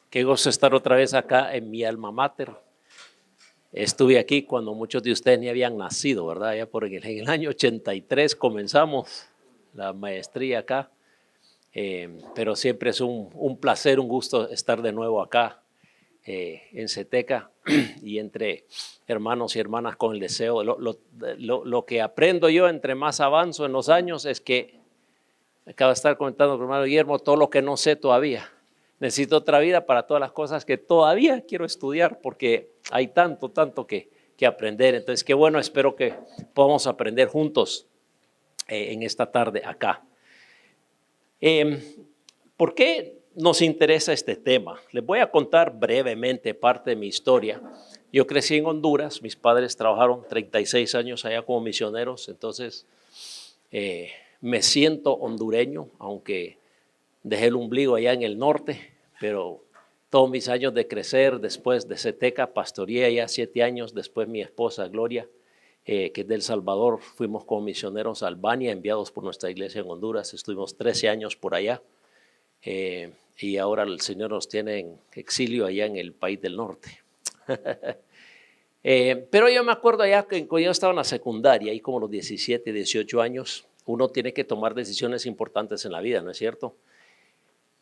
Qué gozo estar otra vez acá en mi alma mater. Estuve aquí cuando muchos de ustedes ni habían nacido, ¿verdad? Ya en el año 83 comenzamos la maestría acá. Pero siempre es un placer, un gusto estar de nuevo acá en CETECA y entre hermanos y hermanas con el deseo. Lo que aprendo yo entre más avanzo en los años es que, acaba de estar comentando con el hermano Guillermo, todo lo que no sé todavía. Necesito otra vida para todas las cosas que todavía quiero estudiar porque hay tanto que aprender. Entonces, qué bueno, espero que podamos aprender juntos en esta tarde acá. ¿Por qué nos interesa este tema? Les voy a contar brevemente parte de mi historia. Yo crecí en Honduras, mis padres trabajaron 36 años allá como misioneros, entonces me siento hondureño, aunque dejé el ombligo allá en el norte, pero todos mis años de crecer, después de CETECA, pastoreé ya 7 años, después mi esposa Gloria, que es de El Salvador, fuimos como misioneros a Albania, enviados por nuestra iglesia en Honduras, estuvimos 13 años por allá, y ahora el Señor nos tiene en exilio allá en el país del norte. Pero yo me acuerdo allá que cuando yo estaba en la secundaria, ahí como los 17, 18 años, uno tiene que tomar decisiones importantes en la vida, ¿no es cierto?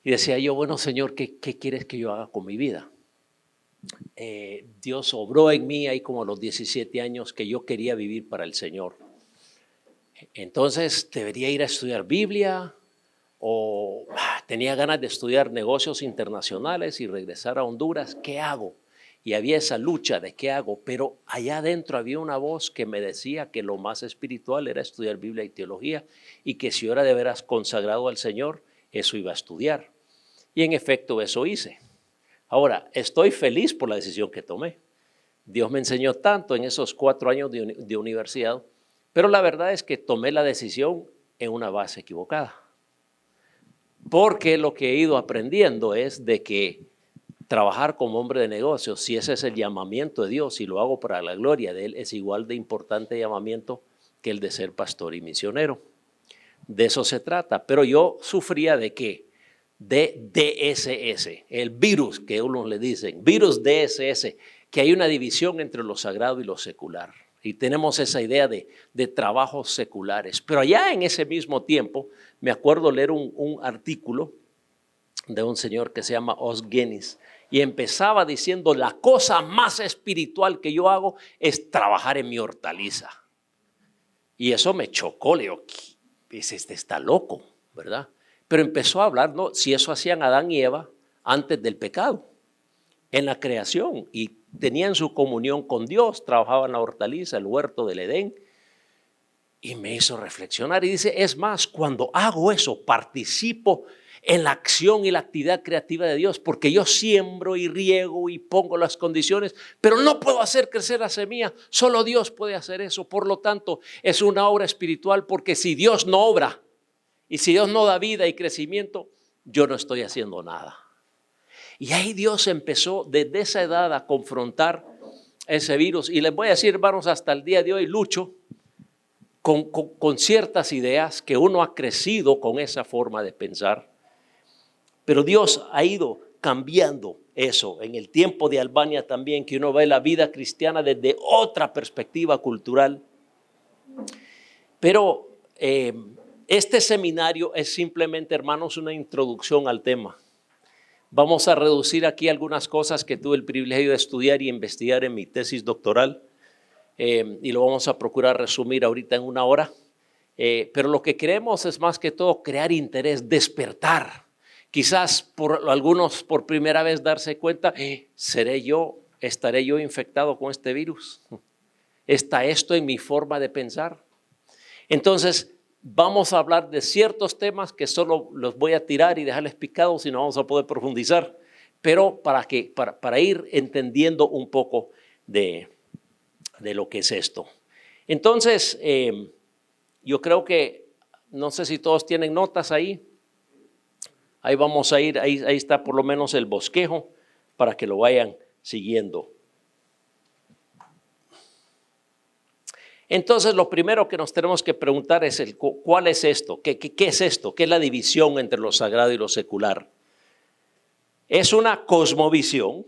Y decía yo, bueno, Señor, ¿qué quieres que yo haga con mi vida? Dios obró en mí ahí como a los 17 años que yo quería vivir para el Señor. Entonces, ¿debería ir a estudiar Biblia? ¿O tenía ganas de estudiar negocios internacionales y regresar a Honduras? ¿Qué hago? Y había esa lucha de qué hago, pero allá adentro había una voz que me decía que lo más espiritual era estudiar Biblia y teología y que si yo era de veras consagrado al Señor, eso iba a estudiar. Y en efecto eso hice. Ahora, estoy feliz por la decisión que tomé. Dios me enseñó tanto en esos 4 años de universidad, pero la verdad es que tomé la decisión en una base equivocada. Porque lo que he ido aprendiendo es de que trabajar como hombre de negocios, si ese es el llamamiento de Dios y lo hago para la gloria de Él, es igual de importante llamamiento que el de ser pastor y misionero. De eso se trata. Pero yo sufría de ¿qué? De DSS, el virus que unos le dicen, virus DSS, que hay una división entre lo sagrado y lo secular. Y tenemos esa idea de trabajos seculares. Pero allá en ese mismo tiempo, me acuerdo leer un artículo de un señor que se llama Os Guinness, y empezaba diciendo, la cosa más espiritual que yo hago es trabajar en mi hortaliza. Y eso me chocó, le digo, este está loco, ¿verdad? Pero empezó a hablar, ¿no? Si eso hacían Adán y Eva antes del pecado, en la creación, y tenían su comunión con Dios, trabajaban la hortaliza, el huerto del Edén, y me hizo reflexionar y dice, es más, cuando hago eso, participo en la acción y la actividad creativa de Dios, porque yo siembro y riego y pongo las condiciones, pero no puedo hacer crecer la semilla, solo Dios puede hacer eso. Por lo tanto, es una obra espiritual, porque si Dios no obra y si Dios no da vida y crecimiento, yo no estoy haciendo nada. Y ahí Dios empezó desde esa edad a confrontar ese virus. Y les voy a decir, hermanos, hasta el día de hoy lucho con ciertas ideas que uno ha crecido con esa forma de pensar. Pero Dios ha ido cambiando eso. En el tiempo de Albania también, que uno ve la vida cristiana desde otra perspectiva cultural. Pero este seminario es simplemente, hermanos, una introducción al tema. Vamos a reducir aquí algunas cosas que tuve el privilegio de estudiar y investigar en mi tesis doctoral. Y lo vamos a procurar resumir ahorita en 1 hora. Pero lo que queremos es más que todo crear interés, despertar. Quizás por algunos por primera vez darse cuenta, ¿estaré yo infectado con este virus? ¿Está esto en mi forma de pensar? Entonces, vamos a hablar de ciertos temas que solo los voy a tirar y dejarles picados y no vamos a poder profundizar, pero para ir entendiendo un poco de lo que es esto. Entonces, yo creo que No sé si todos tienen notas ahí. Ahí vamos a ir, ahí está por lo menos el bosquejo para que lo vayan siguiendo. Entonces, lo primero que nos tenemos que preguntar es ¿cuál es esto? ¿Qué es esto? ¿Qué es la división entre lo sagrado y lo secular? Es una cosmovisión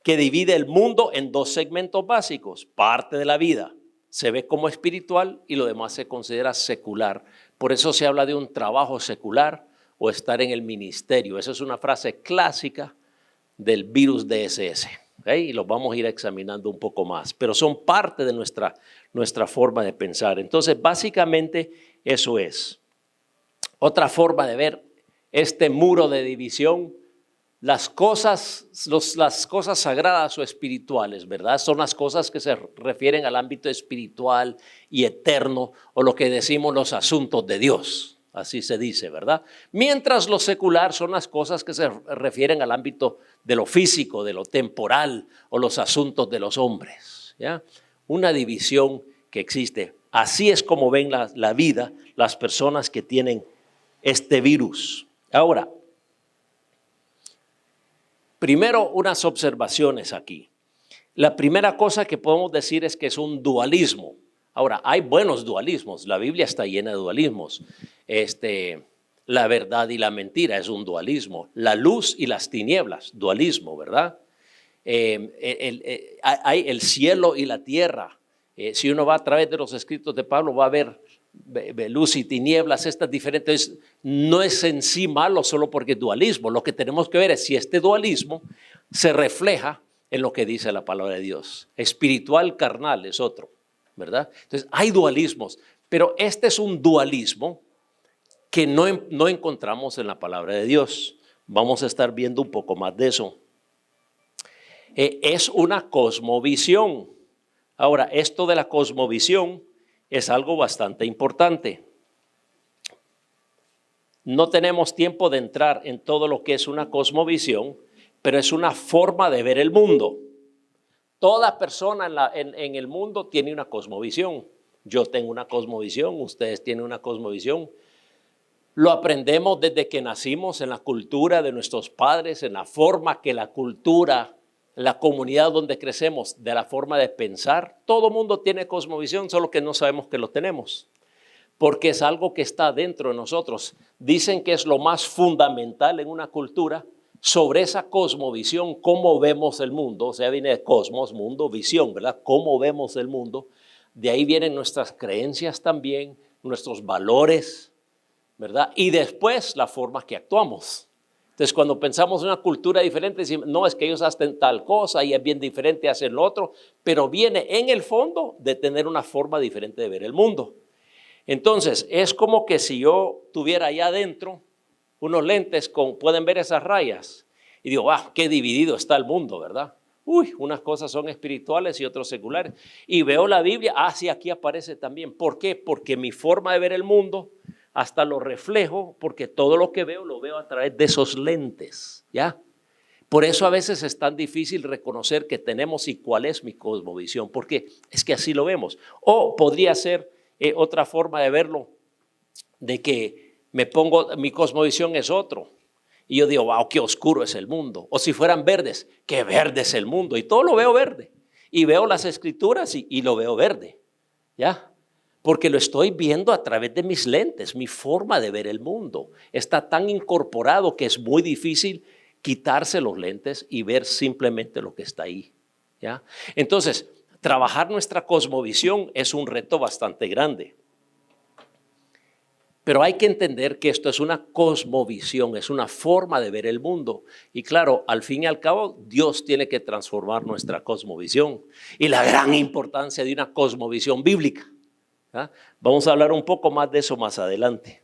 que divide el mundo en dos segmentos básicos. Parte de la vida se ve como espiritual y lo demás se considera secular. Por eso se habla de un trabajo secular o estar en el ministerio. Esa es una frase clásica del virus DSS. ¿Okay? Y los vamos a ir examinando un poco más, pero son parte de nuestra forma de pensar. Entonces, básicamente eso es. Otra forma de ver este muro de división, las cosas sagradas o espirituales, ¿verdad? Son las cosas que se refieren al ámbito espiritual y eterno, o lo que decimos los asuntos de Dios, así se dice, ¿verdad? Mientras lo secular son las cosas que se refieren al ámbito de lo físico, de lo temporal, o los asuntos de los hombres, ¿ya? Una división que existe. Así es como ven la vida las personas que tienen este virus. Ahora, primero, unas observaciones aquí. La primera cosa que podemos decir es que es un dualismo. Ahora, hay buenos dualismos. La Biblia está llena de dualismos. La verdad y la mentira es un dualismo. La luz y las tinieblas, dualismo, ¿verdad? Hay el cielo y la tierra. Si uno va a través de los escritos de Pablo, va a ver luz y tinieblas, estas diferentes. No es en sí malo solo porque es dualismo. Lo que tenemos que ver es si este dualismo se refleja en lo que dice la palabra de Dios. Espiritual, carnal es otro, ¿verdad? Entonces hay dualismos, pero este es un dualismo que no encontramos en la palabra de Dios. Vamos a estar viendo un poco más de eso. Es una cosmovisión. Ahora, esto de la cosmovisión es algo bastante importante. No tenemos tiempo de entrar en todo lo que es una cosmovisión, pero es una forma de ver el mundo. Toda persona en el mundo tiene una cosmovisión. Yo tengo una cosmovisión, ustedes tienen una cosmovisión. Lo aprendemos desde que nacimos en la cultura de nuestros padres, en la forma que la cultura, la comunidad donde crecemos, de la forma de pensar. Todo mundo tiene cosmovisión, solo que no sabemos que lo tenemos, porque es algo que está dentro de nosotros. Dicen que es lo más fundamental en una cultura. Sobre esa cosmovisión, cómo vemos el mundo, o sea, viene de cosmos, mundo, visión, ¿verdad? Cómo vemos el mundo. De ahí vienen nuestras creencias también, nuestros valores, ¿verdad? Y después la forma que actuamos. Entonces, cuando pensamos en una cultura diferente, decimos, no, es que ellos hacen tal cosa y es bien diferente, hacen lo otro, pero viene en el fondo de tener una forma diferente de ver el mundo. Entonces, es como que si yo tuviera allá adentro unos lentes pueden ver esas rayas y digo, qué dividido está el mundo, ¿verdad? Unas cosas son espirituales y otras seculares. Y veo la Biblia, sí, aquí aparece también. ¿Por qué? Porque mi forma de ver el mundo hasta lo reflejo, porque todo lo que veo lo veo a través de esos lentes, ¿ya? Por eso a veces es tan difícil reconocer que tenemos y cuál es mi cosmovisión, porque es que así lo vemos. O podría ser otra forma de verlo, de que mi cosmovisión es otro. Y yo digo, qué oscuro es el mundo. O si fueran verdes, qué verde es el mundo. Y todo lo veo verde. Y veo las escrituras y lo veo verde, ¿ya? Porque lo estoy viendo a través de mis lentes, mi forma de ver el mundo. Está tan incorporado que es muy difícil quitarse los lentes y ver simplemente lo que está ahí, ¿ya? Entonces, trabajar nuestra cosmovisión es un reto bastante grande. Pero hay que entender que esto es una cosmovisión, es una forma de ver el mundo. Y claro, al fin y al cabo, Dios tiene que transformar nuestra cosmovisión. Y la gran importancia de una cosmovisión bíblica. ¿Ah? Vamos a hablar un poco más de eso más adelante.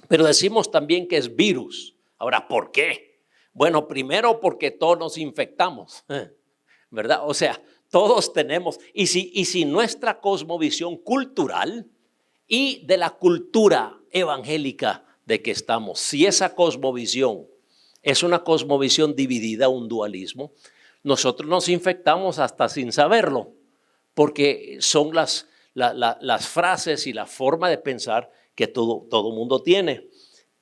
Pero decimos también que es virus. Ahora, ¿por qué? Bueno, primero porque todos nos infectamos, ¿verdad? O sea, todos tenemos. Y si nuestra cosmovisión cultural y de la cultura evangélica de que estamos, si esa cosmovisión es una cosmovisión dividida, un dualismo, nosotros nos infectamos hasta sin saberlo, porque son las frases y la forma de pensar que todo mundo tiene.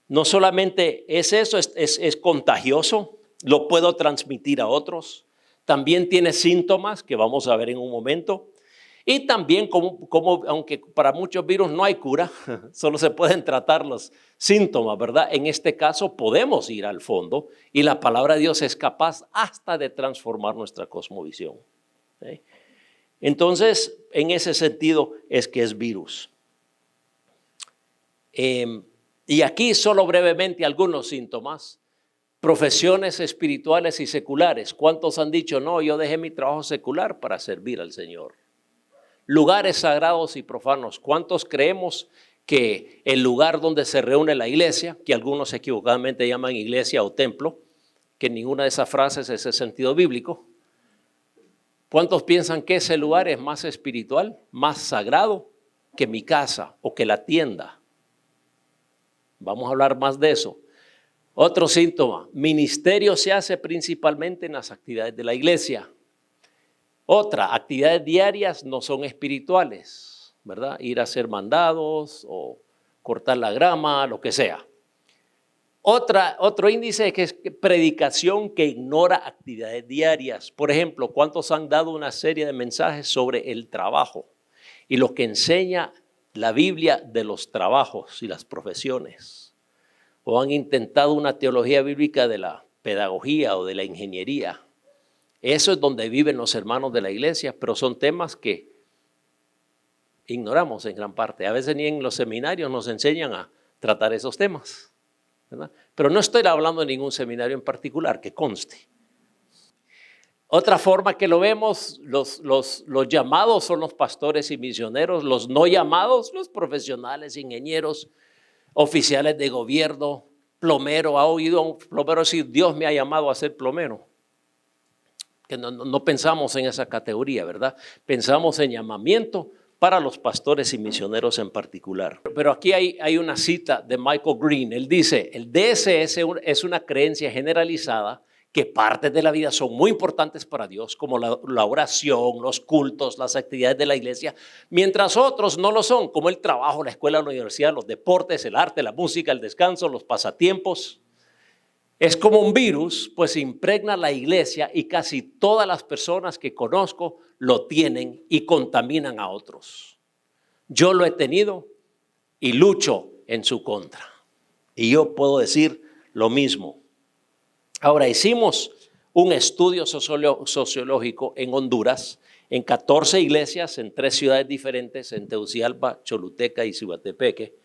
No solamente es eso, es contagioso, lo puedo transmitir a otros. También tiene síntomas que vamos a ver en un momento. Y también como aunque para muchos virus no hay cura, solo se pueden tratar los síntomas, ¿verdad? En este caso podemos ir al fondo y la palabra de Dios es capaz hasta de transformar nuestra cosmovisión. ¿Sí? Entonces, en ese sentido es que es virus. Y aquí solo brevemente algunos síntomas. Profesiones espirituales y seculares. ¿Cuántos han dicho, no, yo dejé mi trabajo secular para servir al Señor? Lugares sagrados y profanos. ¿Cuántos creemos que el lugar donde se reúne la iglesia, que algunos equivocadamente llaman iglesia o templo, que ninguna de esas frases es el sentido bíblico? ¿Cuántos piensan que ese lugar es más espiritual, más sagrado que mi casa o que la tienda? Vamos a hablar más de eso. Otro síntoma, ministerio se hace principalmente en las actividades de la iglesia. Otra, actividades diarias no son espirituales, ¿verdad? Ir a hacer mandados o cortar la grama, lo que sea. Otro índice que es predicación que ignora actividades diarias. Por ejemplo, ¿cuántos han dado una serie de mensajes sobre el trabajo y lo que enseña la Biblia de los trabajos y las profesiones? ¿O han intentado una teología bíblica de la pedagogía o de la ingeniería? Eso es donde viven los hermanos de la iglesia, pero son temas que ignoramos en gran parte. A veces ni en los seminarios nos enseñan a tratar esos temas, ¿verdad? Pero no estoy hablando de ningún seminario en particular, que conste. Otra forma que lo vemos, los llamados son los pastores y misioneros, los no llamados, los profesionales, ingenieros, oficiales de gobierno, plomero. ¿Ha oído a un plomero decir, Dios me ha llamado a ser plomero? Que no pensamos en esa categoría, ¿verdad? Pensamos en llamamiento para los pastores y misioneros en particular. Pero aquí hay una cita de Michael Green. Él dice, el DSS es una creencia generalizada que partes de la vida son muy importantes para Dios, como la oración, los cultos, las actividades de la iglesia, mientras otros no lo son, como el trabajo, la escuela, la universidad, los deportes, el arte, la música, el descanso, los pasatiempos. Es como un virus, pues impregna la iglesia y casi todas las personas que conozco lo tienen y contaminan a otros. Yo lo he tenido y lucho en su contra. Y yo puedo decir lo mismo. Ahora, hicimos un estudio sociológico en Honduras, en 14 iglesias, en 3 ciudades diferentes, en Tegucigalpa, Choluteca y Cihuatepeque,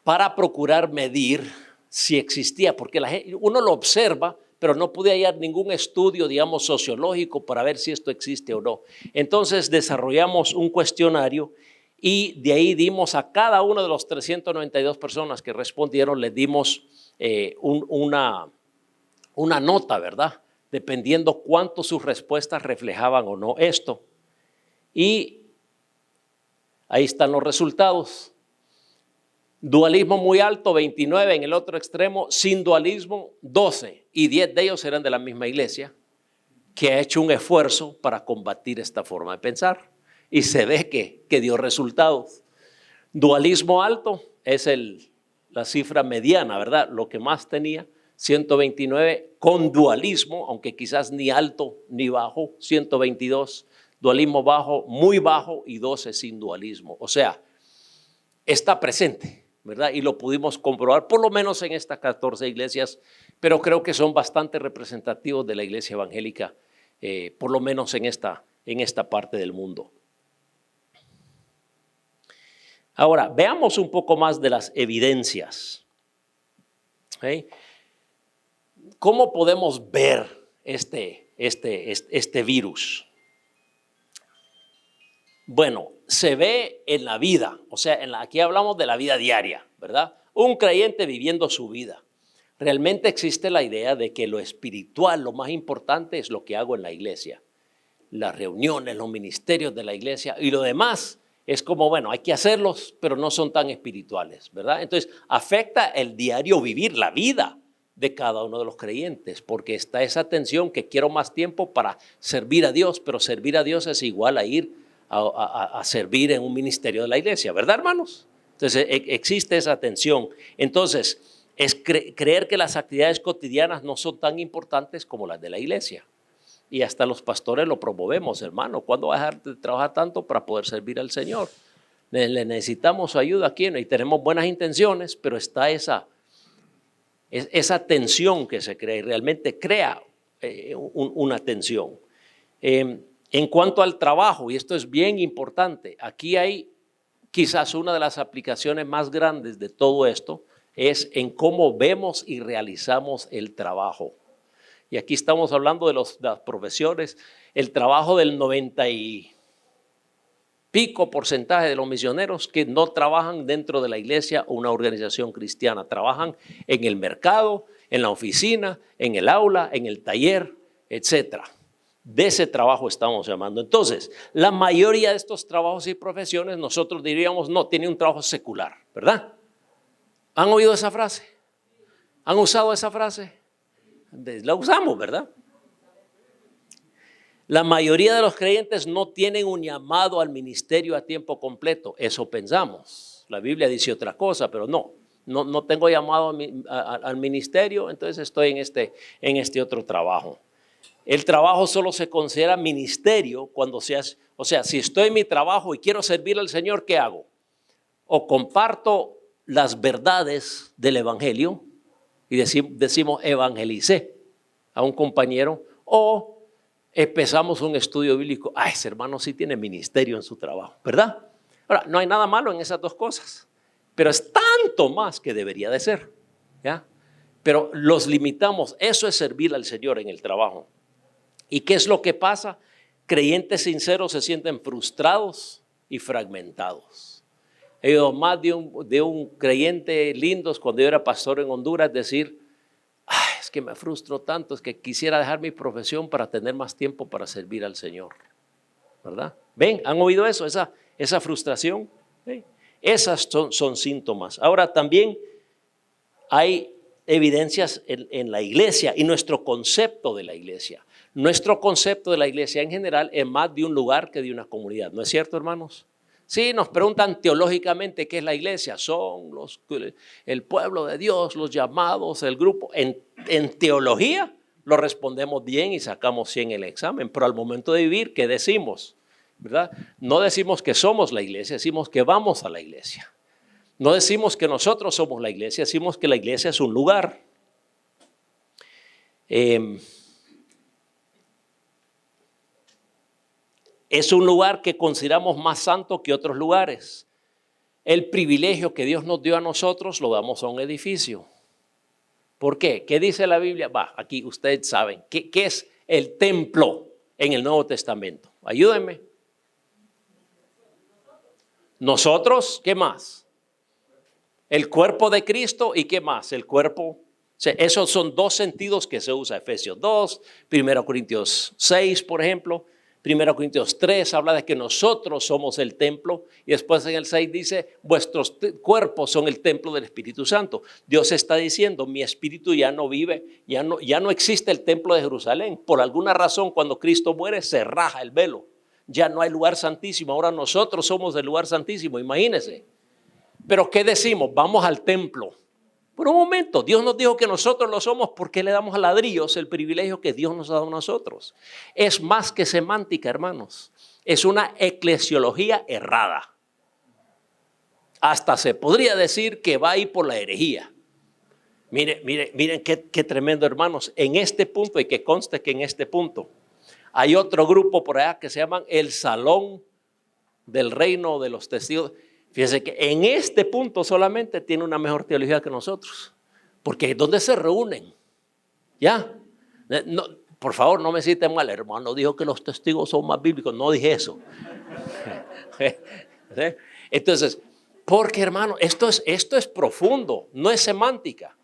para procurar medir si existía, porque uno lo observa, pero no pude hallar ningún estudio, digamos, sociológico para ver si esto existe o no. Entonces desarrollamos un cuestionario y de ahí dimos a cada uno de los 392 personas que respondieron, les dimos una nota, ¿verdad? Dependiendo cuánto sus respuestas reflejaban o no esto. Y ahí están los resultados. Dualismo muy alto, 29, en el otro extremo, sin dualismo, 12, y 10 de ellos eran de la misma iglesia, que ha hecho un esfuerzo para combatir esta forma de pensar, y se ve que dio resultados. Dualismo alto es la cifra mediana, ¿verdad? Lo que más tenía, 129, con dualismo, aunque quizás ni alto ni bajo, 122, dualismo bajo, muy bajo, y 12 sin dualismo. O sea, está presente, ¿verdad? Y lo pudimos comprobar, por lo menos en estas 14 iglesias, pero creo que son bastante representativos de la iglesia evangélica, por lo menos en esta parte del mundo. Ahora, veamos un poco más de las evidencias. ¿Okay? ¿Cómo podemos ver este virus? Bueno, se ve en la vida, o sea, aquí hablamos de la vida diaria, ¿verdad? Un creyente viviendo su vida. Realmente existe la idea de que lo espiritual, lo más importante es lo que hago en la iglesia. Las reuniones, los ministerios de la iglesia y lo demás es como, bueno, hay que hacerlos, pero no son tan espirituales, ¿verdad? Entonces, afecta el diario vivir, la vida de cada uno de los creyentes, porque está esa tensión que quiero más tiempo para servir a Dios, pero servir a Dios es igual a ir a servir en un ministerio de la iglesia, ¿verdad, hermanos? Entonces existe esa tensión. Entonces es creer que las actividades cotidianas no son tan importantes como las de la iglesia. Y hasta los pastores lo promovemos, hermano. ¿Cuándo va a dejar de trabajar tanto para poder servir al Señor? Le necesitamos su ayuda aquí y tenemos buenas intenciones, pero está esa tensión que se crea y realmente crea una tensión. En cuanto al trabajo, y esto es bien importante, aquí hay quizás una de las aplicaciones más grandes de todo esto, es en cómo vemos y realizamos el trabajo. Y aquí estamos hablando de las profesiones, el trabajo del 90 y pico porcentaje de los misioneros que no trabajan dentro de la iglesia o una organización cristiana, trabajan en el mercado, en la oficina, en el aula, en el taller, etcétera. De ese trabajo estamos llamando. Entonces, la mayoría de estos trabajos y profesiones nosotros diríamos, no, tienen un trabajo secular, ¿verdad? ¿Han oído esa frase? ¿Han usado esa frase? La usamos, ¿verdad? La mayoría de los creyentes no tienen un llamado al ministerio a tiempo completo. Eso pensamos. La Biblia dice otra cosa, pero no tengo llamado al ministerio, entonces estoy en este otro trabajo. El trabajo solo se considera ministerio cuando o sea, si estoy en mi trabajo y quiero servir al Señor, ¿qué hago? O comparto las verdades del evangelio y decimos evangelicé a un compañero, o empezamos un estudio bíblico. Ese hermano sí tiene ministerio en su trabajo, ¿verdad? Ahora, no hay nada malo en esas dos cosas, pero es tanto más que debería de ser, ¿ya? Pero los limitamos. Eso es servir al Señor en el trabajo. ¿Y qué es lo que pasa? Creyentes sinceros se sienten frustrados y fragmentados. He oído más de un creyente lindo cuando yo era pastor en Honduras decir, es que me frustro tanto, es que quisiera dejar mi profesión para tener más tiempo para servir al Señor, ¿verdad? ¿Ven? ¿Han oído eso? Esa frustración. ¿Sí? Esas son síntomas. Ahora también hay evidencias en la iglesia y nuestro concepto de la iglesia. Nuestro concepto de la iglesia en general es más de un lugar que de una comunidad. ¿No es cierto, hermanos? Sí, nos preguntan teológicamente qué es la iglesia. Son el pueblo de Dios, los llamados, el grupo. En teología lo respondemos bien y sacamos 100 en el examen, pero al momento de vivir, ¿qué decimos? ¿Verdad? No decimos que somos la iglesia, decimos que vamos a la iglesia. No decimos que nosotros somos la iglesia, decimos que la iglesia es un lugar. Es un lugar que consideramos más santo que otros lugares. El privilegio que Dios nos dio a nosotros lo damos a un edificio. ¿Por qué? ¿Qué dice la Biblia? Aquí ustedes saben. ¿Qué es el templo en el Nuevo Testamento? Ayúdenme. Nosotros, ¿qué más? El cuerpo de Cristo, ¿y qué más? El cuerpo. O sea, esos son dos sentidos que se usa. Efesios 2, 1 Corintios 6, por ejemplo. 1 Corintios 3 habla de que nosotros somos el templo y después en el 6 dice, vuestros cuerpos son el templo del Espíritu Santo. Dios está diciendo, mi espíritu ya no vive, ya no existe el templo de Jerusalén. Por alguna razón, cuando Cristo muere, se raja el velo. Ya no hay lugar santísimo, ahora nosotros somos el lugar santísimo, imagínense. Pero ¿qué decimos? Vamos al templo. Por un momento, Dios nos dijo que nosotros lo somos porque le damos a ladrillos el privilegio que Dios nos ha dado a nosotros. Es más que semántica, hermanos. Es una eclesiología errada. Hasta se podría decir que va ahí por la herejía. Miren qué tremendo, hermanos. En este punto, y que conste que en este punto, hay otro grupo por allá que se llaman el Salón del Reino de los Testigos. Fíjense que en este punto solamente tiene una mejor teología que nosotros, porque es donde se reúnen, ¿ya? No, por favor, no me citen mal, hermano dijo que los testigos son más bíblicos, no dije eso. Entonces, porque hermano, esto es profundo, no es semántica.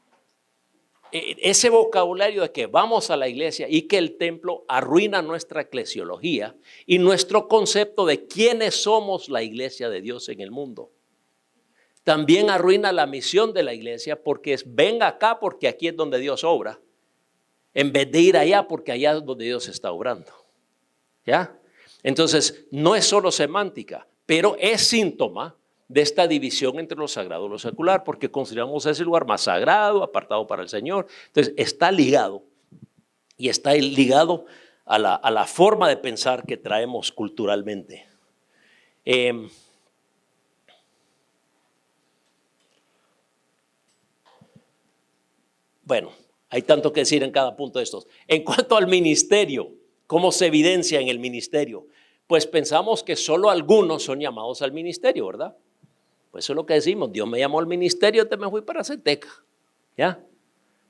Ese vocabulario de que vamos a la iglesia y que el templo arruina nuestra eclesiología y nuestro concepto de quiénes somos la iglesia de Dios en el mundo. También arruina la misión de la iglesia porque es venga acá porque aquí es donde Dios obra, en vez de ir allá porque allá es donde Dios está obrando. ¿Ya? Entonces, no es solo semántica, pero es síntoma de esta división entre lo sagrado y lo secular, porque consideramos ese lugar más sagrado, apartado para el Señor. Entonces, está ligado, y está ligado a la forma de pensar que traemos culturalmente. Bueno, hay tanto que decir en cada punto de estos. En cuanto al ministerio, ¿cómo se evidencia en el ministerio? Pues pensamos que solo algunos son llamados al ministerio, ¿verdad? Pues eso es lo que decimos. Dios me llamó al ministerio, me fui para Ceteca, ¿ya?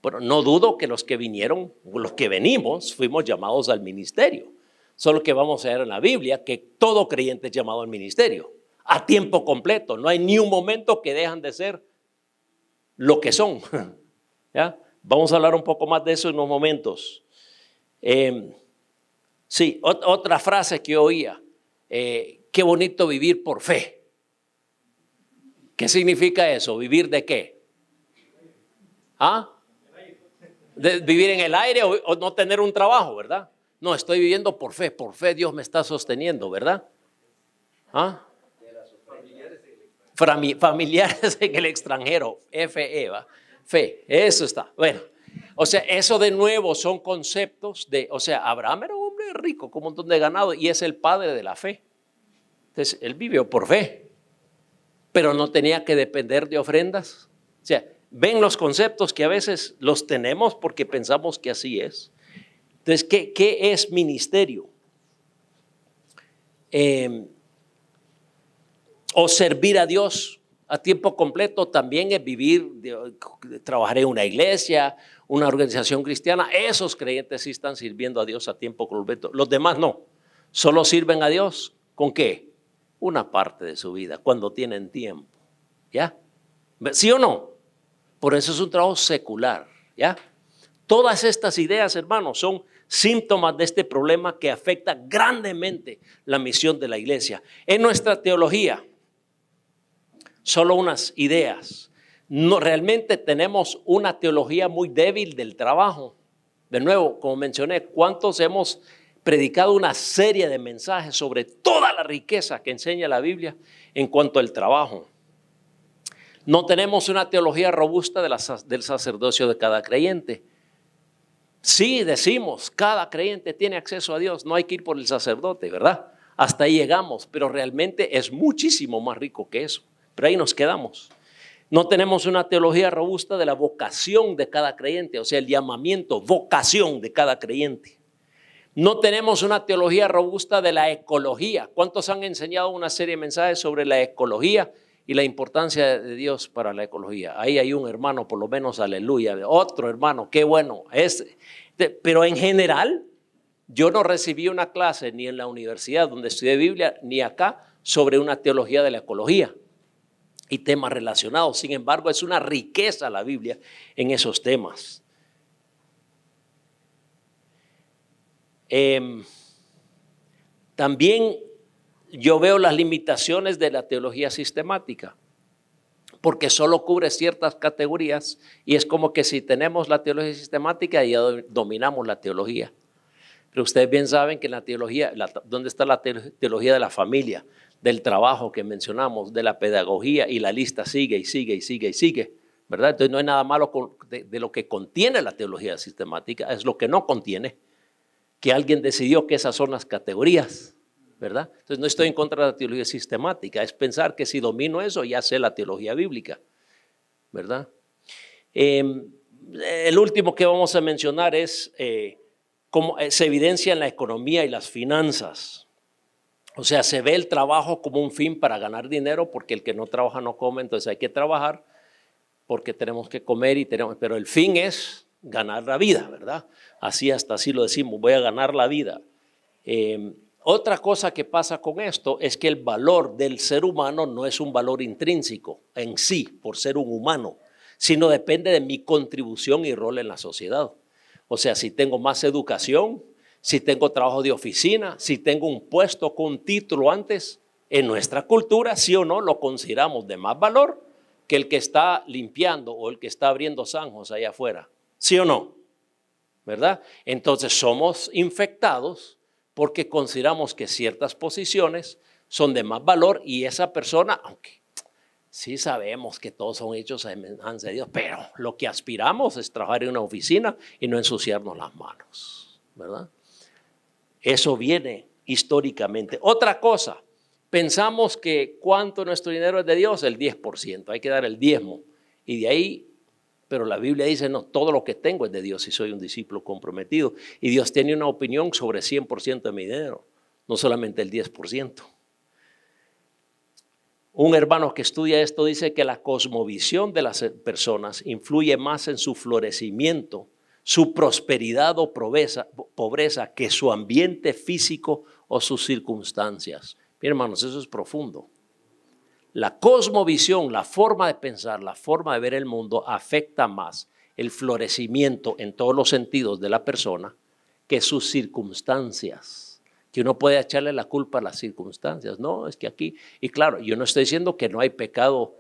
Bueno, no dudo que los que vinieron, los que venimos, fuimos llamados al ministerio. Solo que vamos a ver en la Biblia que todo creyente es llamado al ministerio, a tiempo completo. No hay ni un momento que dejan de ser lo que son, ¿ya? Vamos a hablar un poco más de eso en unos momentos. Sí, otra frase que oía, qué bonito vivir por fe. ¿Qué significa eso? ¿Vivir de qué? ¿Ah? ¿De vivir en el aire o no tener un trabajo, verdad? No, estoy viviendo por fe Dios me está sosteniendo, ¿verdad? ¿Ah? Familiares en el extranjero, FE, ¿va? Fe, eso está. Bueno, o sea, eso de nuevo son conceptos de, o sea, Abraham era un hombre rico con un montón de ganado y es el padre de la fe. Entonces, él vivió por fe, pero no tenía que depender de ofrendas. O sea, ven los conceptos que a veces los tenemos porque pensamos que así es. Entonces, ¿qué es ministerio? O servir a Dios a tiempo completo también es vivir, trabajar en una iglesia, una organización cristiana. Esos creyentes sí están sirviendo a Dios a tiempo completo. Los demás no. Solo sirven a Dios ¿con qué? Una parte de su vida, cuando tienen tiempo. ¿Ya? ¿Sí o no? Por eso es un trabajo secular. ¿Ya? Todas estas ideas, hermanos, son síntomas de este problema que afecta grandemente la misión de la iglesia. En nuestra teología, solo unas ideas. No, realmente tenemos una teología muy débil del trabajo. De nuevo, como mencioné, ¿cuántos hemos predicado una serie de mensajes sobre toda la riqueza que enseña la Biblia en cuanto al trabajo? No tenemos una teología robusta del sacerdocio de cada creyente. Sí, decimos, cada creyente tiene acceso a Dios, no hay que ir por el sacerdote, ¿verdad? Hasta ahí llegamos, pero realmente es muchísimo más rico que eso. Pero ahí nos quedamos. No tenemos una teología robusta de la vocación de cada creyente, o sea, el llamamiento, vocación de cada creyente. No tenemos una teología robusta de la ecología. ¿Cuántos han enseñado una serie de mensajes sobre la ecología y la importancia de Dios para la ecología? Ahí hay un hermano, por lo menos, aleluya. Otro hermano, qué bueno. Pero en general, yo no recibí una clase ni en la universidad donde estudié Biblia, ni acá, sobre una teología de la ecología y temas relacionados. Sin embargo, es una riqueza la Biblia en esos temas. También yo veo las limitaciones de la teología sistemática, porque solo cubre ciertas categorías y es como que si tenemos la teología sistemática ya dominamos la teología. Pero ustedes bien saben que en la teología, ¿dónde está la teología de la familia? Del trabajo que mencionamos, de la pedagogía, y la lista sigue y sigue y sigue y sigue, ¿verdad? Entonces no hay nada malo de lo que contiene la teología sistemática, es lo que no contiene, que alguien decidió que esas son las categorías, ¿verdad? Entonces no estoy en contra de la teología sistemática, es pensar que si domino eso ya sé la teología bíblica, ¿verdad? El último que vamos a mencionar es cómo se evidencia en la economía y las finanzas. O sea, se ve el trabajo como un fin para ganar dinero, porque el que no trabaja no come, entonces hay que trabajar porque tenemos que comer, pero el fin es ganar la vida, ¿verdad? Así lo decimos, voy a ganar la vida. Otra cosa que pasa con esto es que el valor del ser humano no es un valor intrínseco en sí, por ser un humano, sino depende de mi contribución y rol en la sociedad. O sea, si tengo más educación, si tengo trabajo de oficina, si tengo un puesto con un título antes, en nuestra cultura, sí o no, lo consideramos de más valor que el que está limpiando o el que está abriendo zanjos allá afuera. ¿Sí o no? ¿Verdad? Entonces somos infectados porque consideramos que ciertas posiciones son de más valor y esa persona, aunque sí sabemos que todos son hechos a semejanza de Dios, pero lo que aspiramos es trabajar en una oficina y no ensuciarnos las manos, ¿verdad? Eso viene históricamente. Otra cosa, pensamos que cuánto nuestro dinero es de Dios, el 10%, hay que dar el diezmo. Y de ahí, pero la Biblia dice, no, todo lo que tengo es de Dios y soy un discípulo comprometido. Y Dios tiene una opinión sobre 100% de mi dinero, no solamente el 10%. Un hermano que estudia esto dice que la cosmovisión de las personas influye más en su florecimiento, su prosperidad o pobreza que su ambiente físico o sus circunstancias. Miren, hermanos, eso es profundo. La cosmovisión, la forma de pensar, la forma de ver el mundo afecta más el florecimiento en todos los sentidos de la persona que sus circunstancias. Que uno puede echarle la culpa a las circunstancias. No, es que aquí, y claro, yo no estoy diciendo que no hay pecado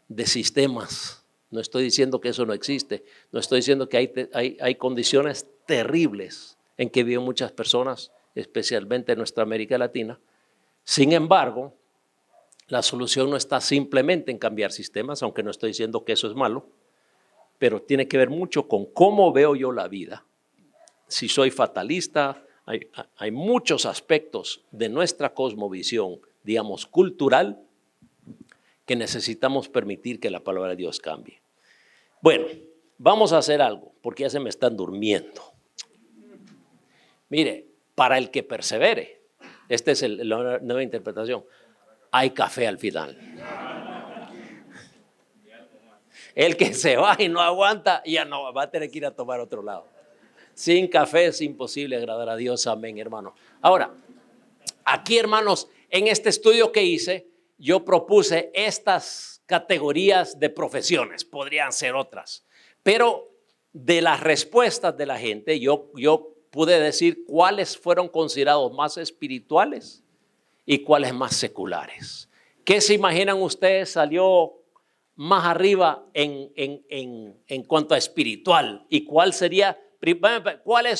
de sistemas, no estoy diciendo que eso no existe, no estoy diciendo que hay condiciones terribles en que viven muchas personas, especialmente en nuestra América Latina. Sin embargo, la solución no está simplemente en cambiar sistemas, aunque no estoy diciendo que eso es malo, pero tiene que ver mucho con cómo veo yo la vida. Si soy fatalista, hay muchos aspectos de nuestra cosmovisión, digamos, cultural, que necesitamos permitir que la palabra de Dios cambie. Bueno, vamos a hacer algo, porque ya se me están durmiendo. Mire, para el que persevere, esta es la nueva interpretación, hay café al final. El que se va y no aguanta, ya no, va a tener que ir a tomar otro lado. Sin café es imposible agradar a Dios, amén, hermano. Ahora, aquí, hermanos, en este estudio que hice, yo propuse estas categorías de profesiones, podrían ser otras, pero de las respuestas de la gente, yo pude decir cuáles fueron considerados más espirituales y cuáles más seculares. ¿Qué se imaginan ustedes salió más arriba en cuanto a espiritual? ¿Y cuáles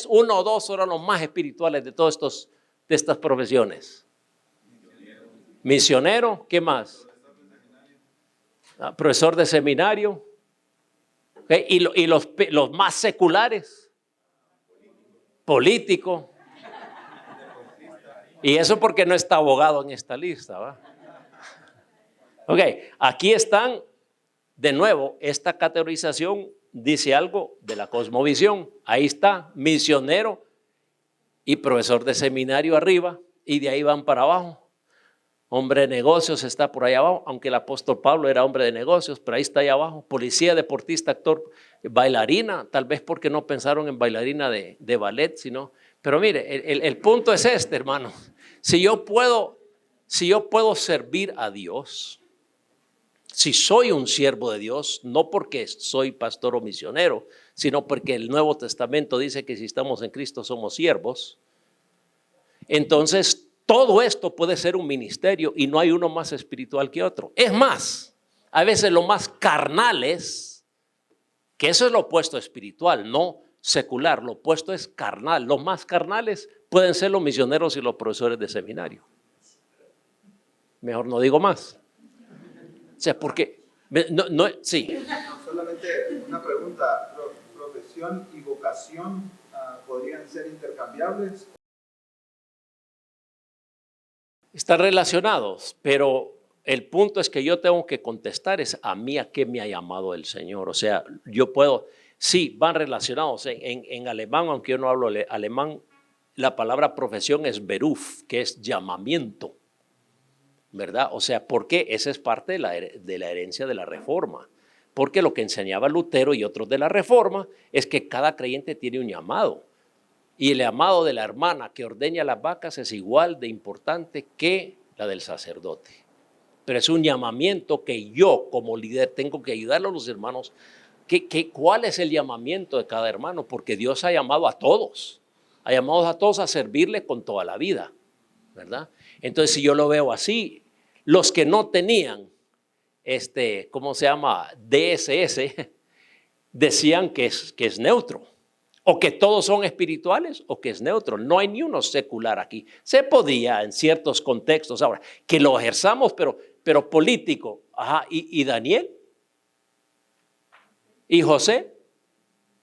uno o dos eran los más espirituales de todos de estas profesiones? Misionero, ¿qué más? Profesor de seminario. ¿Okay? Y los más seculares, político. Y eso porque no está abogado en esta lista, ¿va? Ok, aquí están, de nuevo, esta categorización dice algo de la cosmovisión. Ahí está, misionero y profesor de seminario arriba, y de ahí van para abajo. Hombre de negocios está por ahí abajo, aunque el apóstol Pablo era hombre de negocios, pero ahí está ahí abajo. Policía, deportista, actor, bailarina, tal vez porque no pensaron en bailarina de ballet, sino. Pero mire, el punto es este, hermano. Si yo puedo servir a Dios, si soy un siervo de Dios, no porque soy pastor o misionero, sino porque el Nuevo Testamento dice que si estamos en Cristo somos siervos, entonces todo esto puede ser un ministerio y no hay uno más espiritual que otro. Es más, a veces lo más carnales, que eso es lo opuesto a espiritual, no secular, lo opuesto es carnal. Los más carnales pueden ser los misioneros y los profesores de seminario. Mejor no digo más. O sea, porque sí. Solamente una pregunta, ¿profesión y vocación podrían ser intercambiables? Están relacionados, pero el punto es que yo tengo que contestar es a mí a qué me ha llamado el Señor. O sea, yo puedo, sí, van relacionados. En alemán, aunque yo no hablo alemán, la palabra profesión es beruf, que es llamamiento, ¿verdad? O sea, ¿por qué? Esa es parte de la herencia de la Reforma. Porque lo que enseñaba Lutero y otros de la Reforma es que cada creyente tiene un llamado. Y el llamado de la hermana que ordeña las vacas es igual de importante que la del sacerdote. Pero es un llamamiento que yo como líder tengo que ayudarle a los hermanos. ¿Cuál es el llamamiento de cada hermano? Porque Dios ha llamado a todos. Ha llamado a todos a servirle con toda la vida, ¿verdad? Entonces, si yo lo veo así, los que no tenían, ¿cómo se llama? DSS, decían que es neutro. O que todos son espirituales o que es neutro. No hay ni uno secular aquí. Se podía en ciertos contextos. Ahora, que lo ejerzamos, pero político. Ajá. ¿Y Daniel? ¿Y José?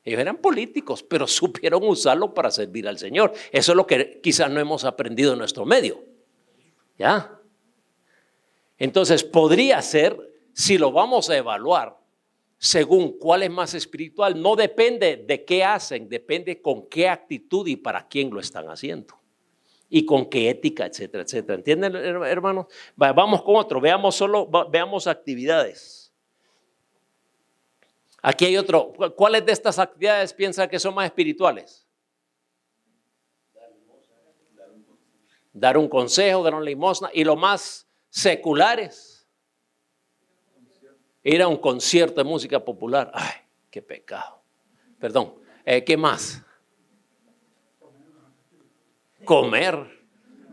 Ellos eran políticos, pero supieron usarlo para servir al Señor. Eso es lo que quizás no hemos aprendido en nuestro medio. ¿Ya? Entonces, podría ser, si lo vamos a evaluar, según cuál es más espiritual, no depende de qué hacen, depende con qué actitud y para quién lo están haciendo. Y con qué ética, etcétera, etcétera. ¿Entienden, hermanos? Vamos con otro, veamos actividades. Aquí hay otro. ¿Cuáles de estas actividades piensan que son más espirituales? Dar un consejo, dar una limosna. Y lo más seculares. Ir a un concierto de música popular. Ay, qué pecado. Perdón. ¿Qué más? Comer.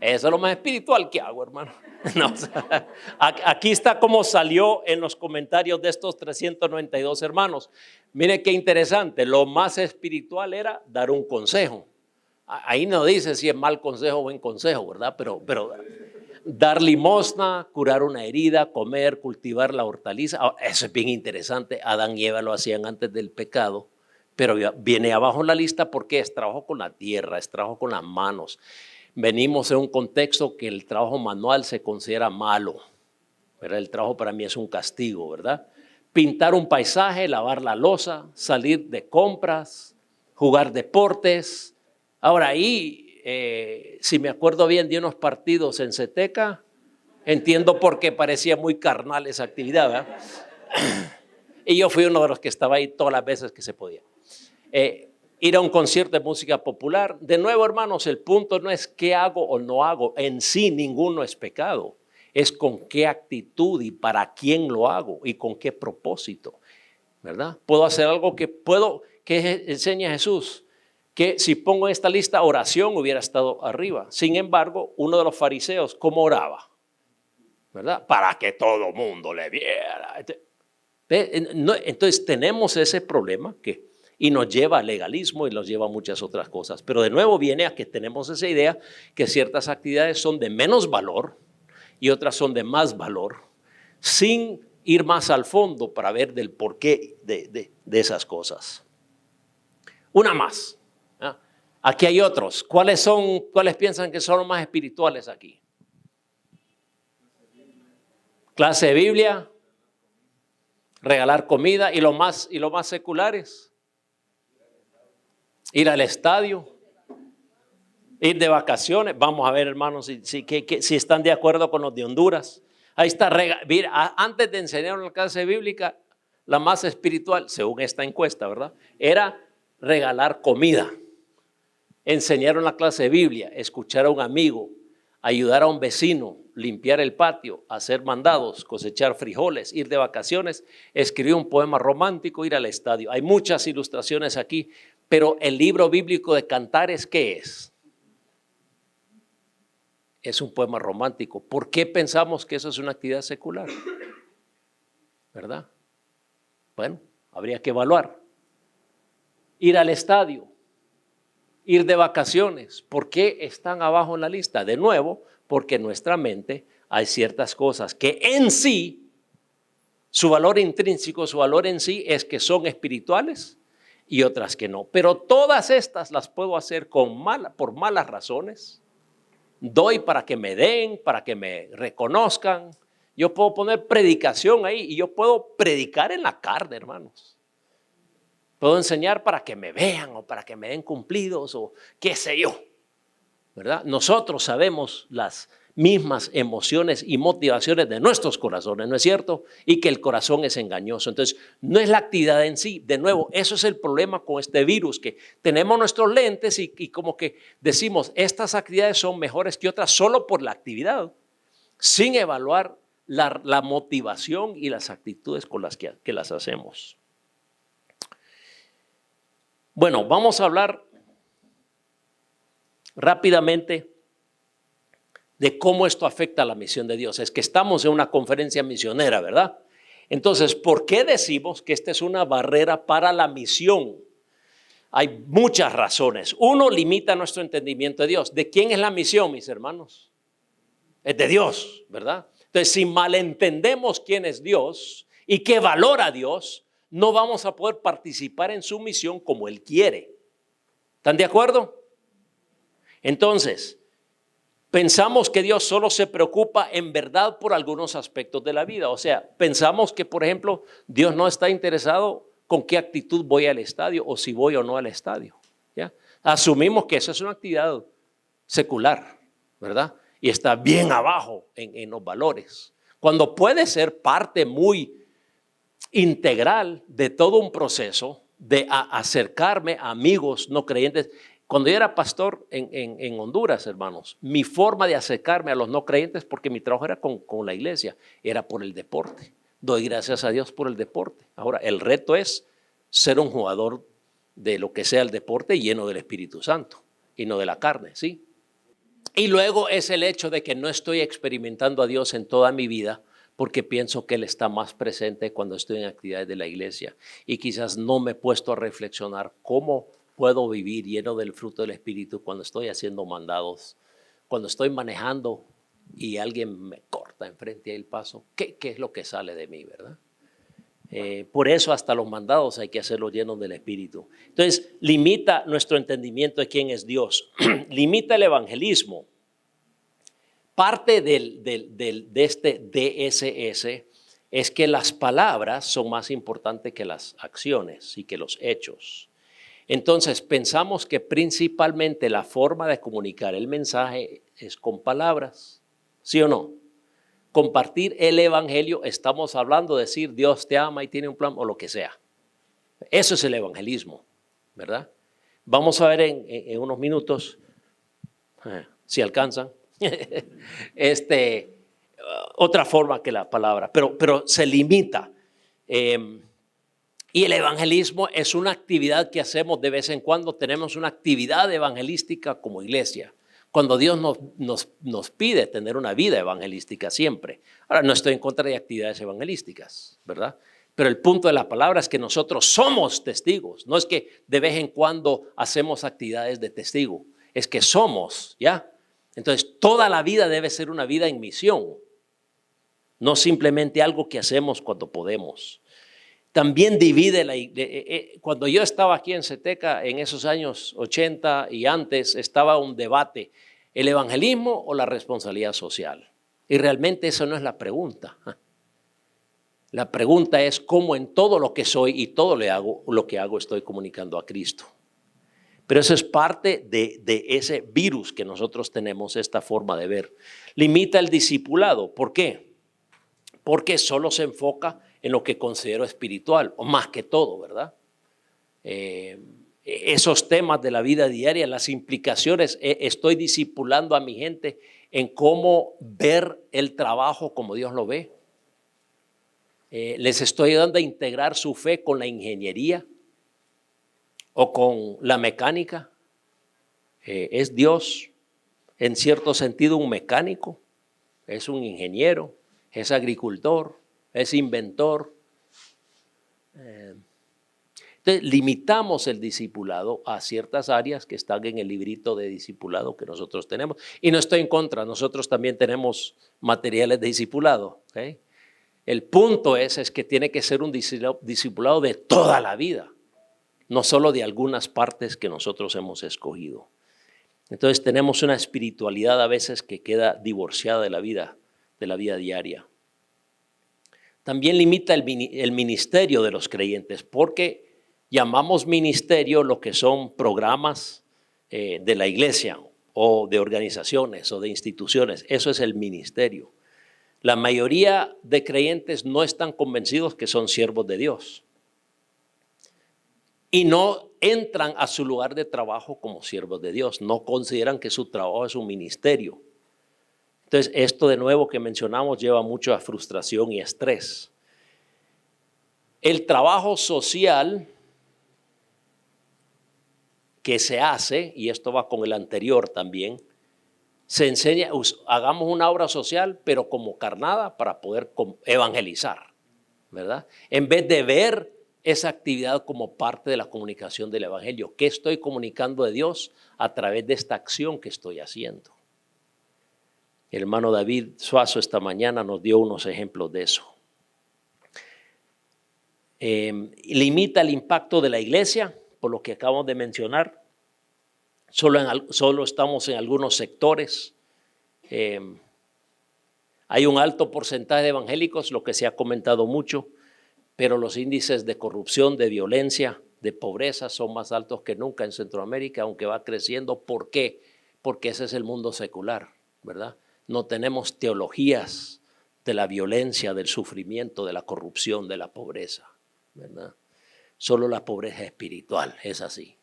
Eso es lo más espiritual que hago, hermano. No, o sea, aquí está cómo salió en los comentarios de estos 392 hermanos. Mire qué interesante. Lo más espiritual era dar un consejo. Ahí no dice si es mal consejo o buen consejo, ¿verdad? Pero dar limosna, curar una herida, comer, cultivar la hortaliza. Eso es bien interesante. Adán y Eva lo hacían antes del pecado, pero viene abajo en la lista porque es trabajo con la tierra, es trabajo con las manos. Venimos en un contexto que el trabajo manual se considera malo, ¿verdad? El trabajo para mí es un castigo, ¿verdad? Pintar un paisaje, lavar la loza, salir de compras, jugar deportes. Ahora ahí... si me acuerdo bien de unos partidos en Ceteca, entiendo por qué parecía muy carnal esa actividad, ¿verdad? Y yo fui uno de los que estaba ahí todas las veces que se podía. Ir a un concierto de música popular. De nuevo, hermanos, el punto no es qué hago o no hago. En sí, ninguno es pecado. Es con qué actitud y para quién lo hago y con qué propósito, ¿verdad? Puedo hacer algo que enseña Jesús. Que si pongo en esta lista oración hubiera estado arriba. Sin embargo, uno de los fariseos, ¿cómo oraba? ¿Verdad? Para que todo mundo le viera. Entonces tenemos ese problema y nos lleva al legalismo y nos lleva a muchas otras cosas. Pero de nuevo viene a que tenemos esa idea que ciertas actividades son de menos valor y otras son de más valor, sin ir más al fondo para ver del porqué de esas cosas. Una más. Aquí hay otros. ¿Cuáles piensan que son los más espirituales aquí? Clase de Biblia, regalar comida y lo más seculares. Ir al estadio, ir de vacaciones. Vamos a ver, hermanos, si están de acuerdo con los de Honduras. Ahí está. Mira, antes de enseñar la clase bíblica, la más espiritual, según esta encuesta, ¿verdad? Era regalar comida. Enseñaron la clase de Biblia, escuchar a un amigo, ayudar a un vecino, limpiar el patio, hacer mandados, cosechar frijoles, ir de vacaciones, escribir un poema romántico, ir al estadio. Hay muchas ilustraciones aquí, pero el libro bíblico de Cantares, ¿qué es? Es un poema romántico. ¿Por qué pensamos que eso es una actividad secular? ¿Verdad? Bueno, habría que evaluar. Ir al estadio. Ir de vacaciones. ¿Por qué están abajo en la lista? De nuevo, porque en nuestra mente hay ciertas cosas que en sí, su valor intrínseco, su valor en sí es que son espirituales y otras que no. Pero todas estas las puedo hacer por malas razones. Doy para que me den, para que me reconozcan. Yo puedo poner predicación ahí y yo puedo predicar en la carne, hermanos. Puedo enseñar para que me vean o para que me den cumplidos o qué sé yo, ¿verdad? Nosotros sabemos las mismas emociones y motivaciones de nuestros corazones, ¿no es cierto? Y que el corazón es engañoso. Entonces, no es la actividad en sí. De nuevo, eso es el problema con este virus, que tenemos nuestros lentes y como que decimos, estas actividades son mejores que otras solo por la actividad, sin evaluar la motivación y las actitudes con las que las hacemos. Bueno, vamos a hablar rápidamente de cómo esto afecta a la misión de Dios. Es que estamos en una conferencia misionera, ¿verdad? Entonces, ¿por qué decimos que esta es una barrera para la misión? Hay muchas razones. Uno, limita nuestro entendimiento de Dios. ¿De quién es la misión, mis hermanos? Es de Dios, ¿verdad? Entonces, si malentendemos quién es Dios y qué valora Dios, no vamos a poder participar en su misión como Él quiere. ¿Están de acuerdo? Entonces, pensamos que Dios solo se preocupa en verdad por algunos aspectos de la vida. O sea, pensamos que, por ejemplo, Dios no está interesado con qué actitud voy al estadio o si voy o no al estadio. ¿Ya? Asumimos que eso es una actividad secular, ¿verdad? Y está bien abajo en los valores. Cuando puede ser parte muy integral de todo un proceso de acercarme a amigos no creyentes. Cuando yo era pastor en Honduras, hermanos, mi forma de acercarme a los no creyentes, porque mi trabajo era con la iglesia, era por el deporte. Doy gracias a Dios por el deporte. Ahora, el reto es ser un jugador de lo que sea el deporte lleno del Espíritu Santo y no de la carne, ¿sí? Y luego es el hecho de que no estoy experimentando a Dios en toda mi vida porque pienso que Él está más presente cuando estoy en actividades de la iglesia y quizás no me he puesto a reflexionar cómo puedo vivir lleno del fruto del Espíritu cuando estoy haciendo mandados, cuando estoy manejando y alguien me corta enfrente del paso. ¿Qué es lo que sale de mí, verdad? Por eso hasta los mandados hay que hacerlos llenos del Espíritu. Entonces, limita nuestro entendimiento de quién es Dios. Limita el evangelismo. Parte de este DSS es que las palabras son más importantes que las acciones y que los hechos. Entonces, pensamos que principalmente la forma de comunicar el mensaje es con palabras, ¿sí o no? Compartir el evangelio, estamos hablando de decir Dios te ama y tiene un plan o lo que sea. Eso es el evangelismo, ¿verdad? Vamos a ver en unos minutos, si alcanzan, otra forma que la palabra, pero se limita. Y el evangelismo es una actividad que hacemos de vez en cuando. Tenemos una actividad evangelística como iglesia. Cuando Dios nos pide tener una vida evangelística siempre. Ahora, no estoy en contra de actividades evangelísticas, ¿verdad? Pero el punto de la palabra es que nosotros somos testigos. No es que de vez en cuando hacemos actividades de testigo. Es que somos, ¿ya? Entonces, toda la vida debe ser una vida en misión. No simplemente algo que hacemos cuando podemos. También divide, cuando yo estaba aquí en Ceteca en esos años 80 y antes estaba un debate, ¿el evangelismo o la responsabilidad social? Y realmente esa no es la pregunta. La pregunta es cómo en todo lo que soy y todo lo que hago estoy comunicando a Cristo. Pero eso es parte de ese virus que nosotros tenemos, esta forma de ver. Limita el discipulado. ¿Por qué? Porque solo se enfoca en lo que considero espiritual, o más que todo, ¿verdad? Esos temas de la vida diaria, las implicaciones, estoy discipulando a mi gente en cómo ver el trabajo como Dios lo ve. Les estoy ayudando a integrar su fe con la ingeniería o con la mecánica. Es Dios, en cierto sentido, un mecánico, es un ingeniero, es agricultor, es inventor. Entonces, limitamos el discipulado a ciertas áreas que están en el librito de discipulado que nosotros tenemos. Y no estoy en contra, nosotros también tenemos materiales de discipulado. ¿Okay? El punto es que tiene que ser un discipulado de toda la vida, no solo de algunas partes que nosotros hemos escogido. Entonces, tenemos una espiritualidad a veces que queda divorciada de la vida diaria. También limita el ministerio de los creyentes, porque llamamos ministerio lo que son programas de la iglesia o de organizaciones o de instituciones. Eso es el ministerio. La mayoría de creyentes no están convencidos que son siervos de Dios y no entran a su lugar de trabajo como siervos de Dios. No consideran que su trabajo es un ministerio. Entonces, esto de nuevo que mencionamos lleva mucho a frustración y estrés. El trabajo social que se hace, y esto va con el anterior también, se enseña, hagamos una obra social, pero como carnada para poder evangelizar, ¿verdad? En vez de ver esa actividad como parte de la comunicación del Evangelio. ¿Qué estoy comunicando de Dios a través de esta acción que estoy haciendo? El hermano David Suazo esta mañana nos dio unos ejemplos de eso. Limita el impacto de la iglesia, por lo que acabamos de mencionar. Solo estamos en algunos sectores. Hay un alto porcentaje de evangélicos, lo que se ha comentado mucho, pero los índices de corrupción, de violencia, de pobreza son más altos que nunca en Centroamérica, aunque va creciendo. ¿Por qué? Porque ese es el mundo secular, ¿verdad? No tenemos teologías de la violencia, del sufrimiento, de la corrupción, de la pobreza, ¿verdad? Solo la pobreza espiritual es así,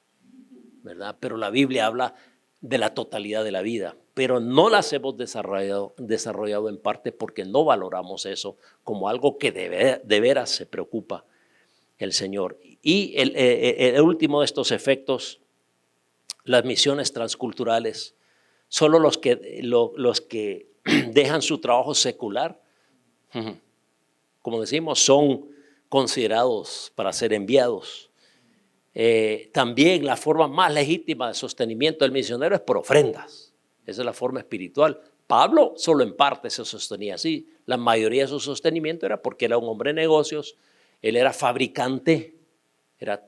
¿verdad? Pero la Biblia habla de la totalidad de la vida, pero no las hemos desarrollado en parte porque no valoramos eso como algo que de veras se preocupa el Señor. Y el último de estos efectos, las misiones transculturales, solo los que dejan su trabajo secular, como decimos, son considerados para ser enviados. También la forma más legítima de sostenimiento del misionero es por ofrendas. Esa es la forma espiritual. Pablo solo en parte se sostenía así. La mayoría de su sostenimiento era porque era un hombre de negocios. Él era fabricante,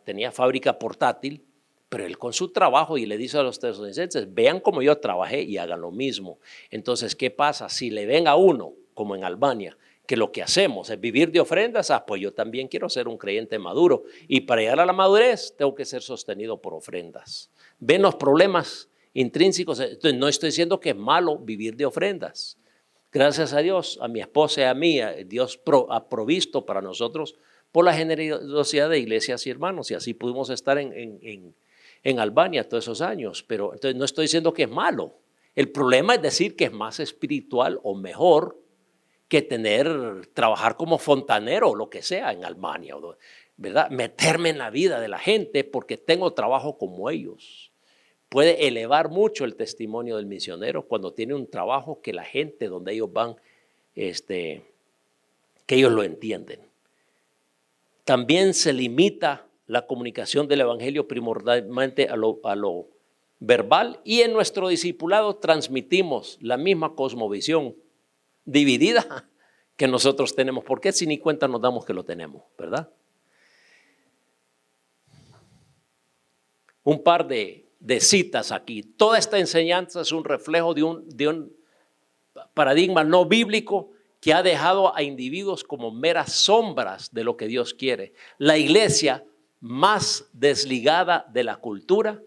tenía fábrica portátil, pero él con su trabajo, y le dice a los tesalonicenses, vean cómo yo trabajé y hagan lo mismo. Entonces, ¿qué pasa? Si le ven a uno, como en Albania, que lo que hacemos es vivir de ofrendas, pues yo también quiero ser un creyente maduro. Y para llegar a la madurez tengo que ser sostenido por ofrendas. ¿Ven los problemas intrínsecos? Entonces, no estoy diciendo que es malo vivir de ofrendas. Gracias a Dios, a mi esposa y a mí, Dios ha provisto para nosotros por la generosidad de iglesias y hermanos. Y así pudimos estar en Albania todos esos años. Pero entonces no estoy diciendo que es malo. El problema es decir que es más espiritual o mejor que trabajar como fontanero o lo que sea en Albania, ¿verdad? Meterme en la vida de la gente porque tengo trabajo como ellos. Puede elevar mucho el testimonio del misionero cuando tiene un trabajo que la gente donde ellos van, que ellos lo entienden. También se limita la comunicación del evangelio primordialmente a lo verbal, y en nuestro discipulado transmitimos la misma cosmovisión dividida que nosotros tenemos, porque si ni cuenta nos damos que lo tenemos, ¿verdad? Un par de citas aquí. Toda esta enseñanza es un reflejo de un paradigma no bíblico que ha dejado a individuos como meras sombras de lo que Dios quiere. La iglesia más desligada de la cultura,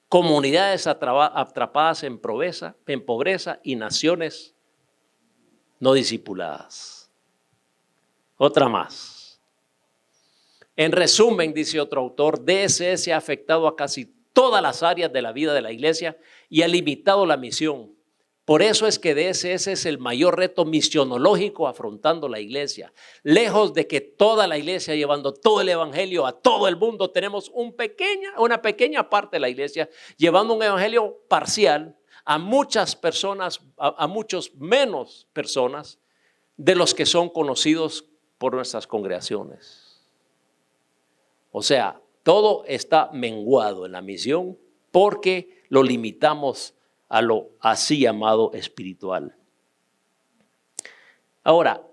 comunidades atrapadas en pobreza y naciones no discipuladas. Otra más. En resumen, dice otro autor, DSS ha afectado a casi todas las áreas de la vida de la iglesia y ha limitado la misión. Por eso es que DSS es el mayor reto misionológico afrontando la iglesia. Lejos de que toda la iglesia llevando todo el evangelio a todo el mundo, tenemos una pequeña parte de la iglesia llevando un evangelio parcial a muchas personas, a muchos menos personas de los que son conocidos por nuestras congregaciones. O sea, todo está menguado en la misión porque lo limitamos a lo así llamado espiritual. Ahora,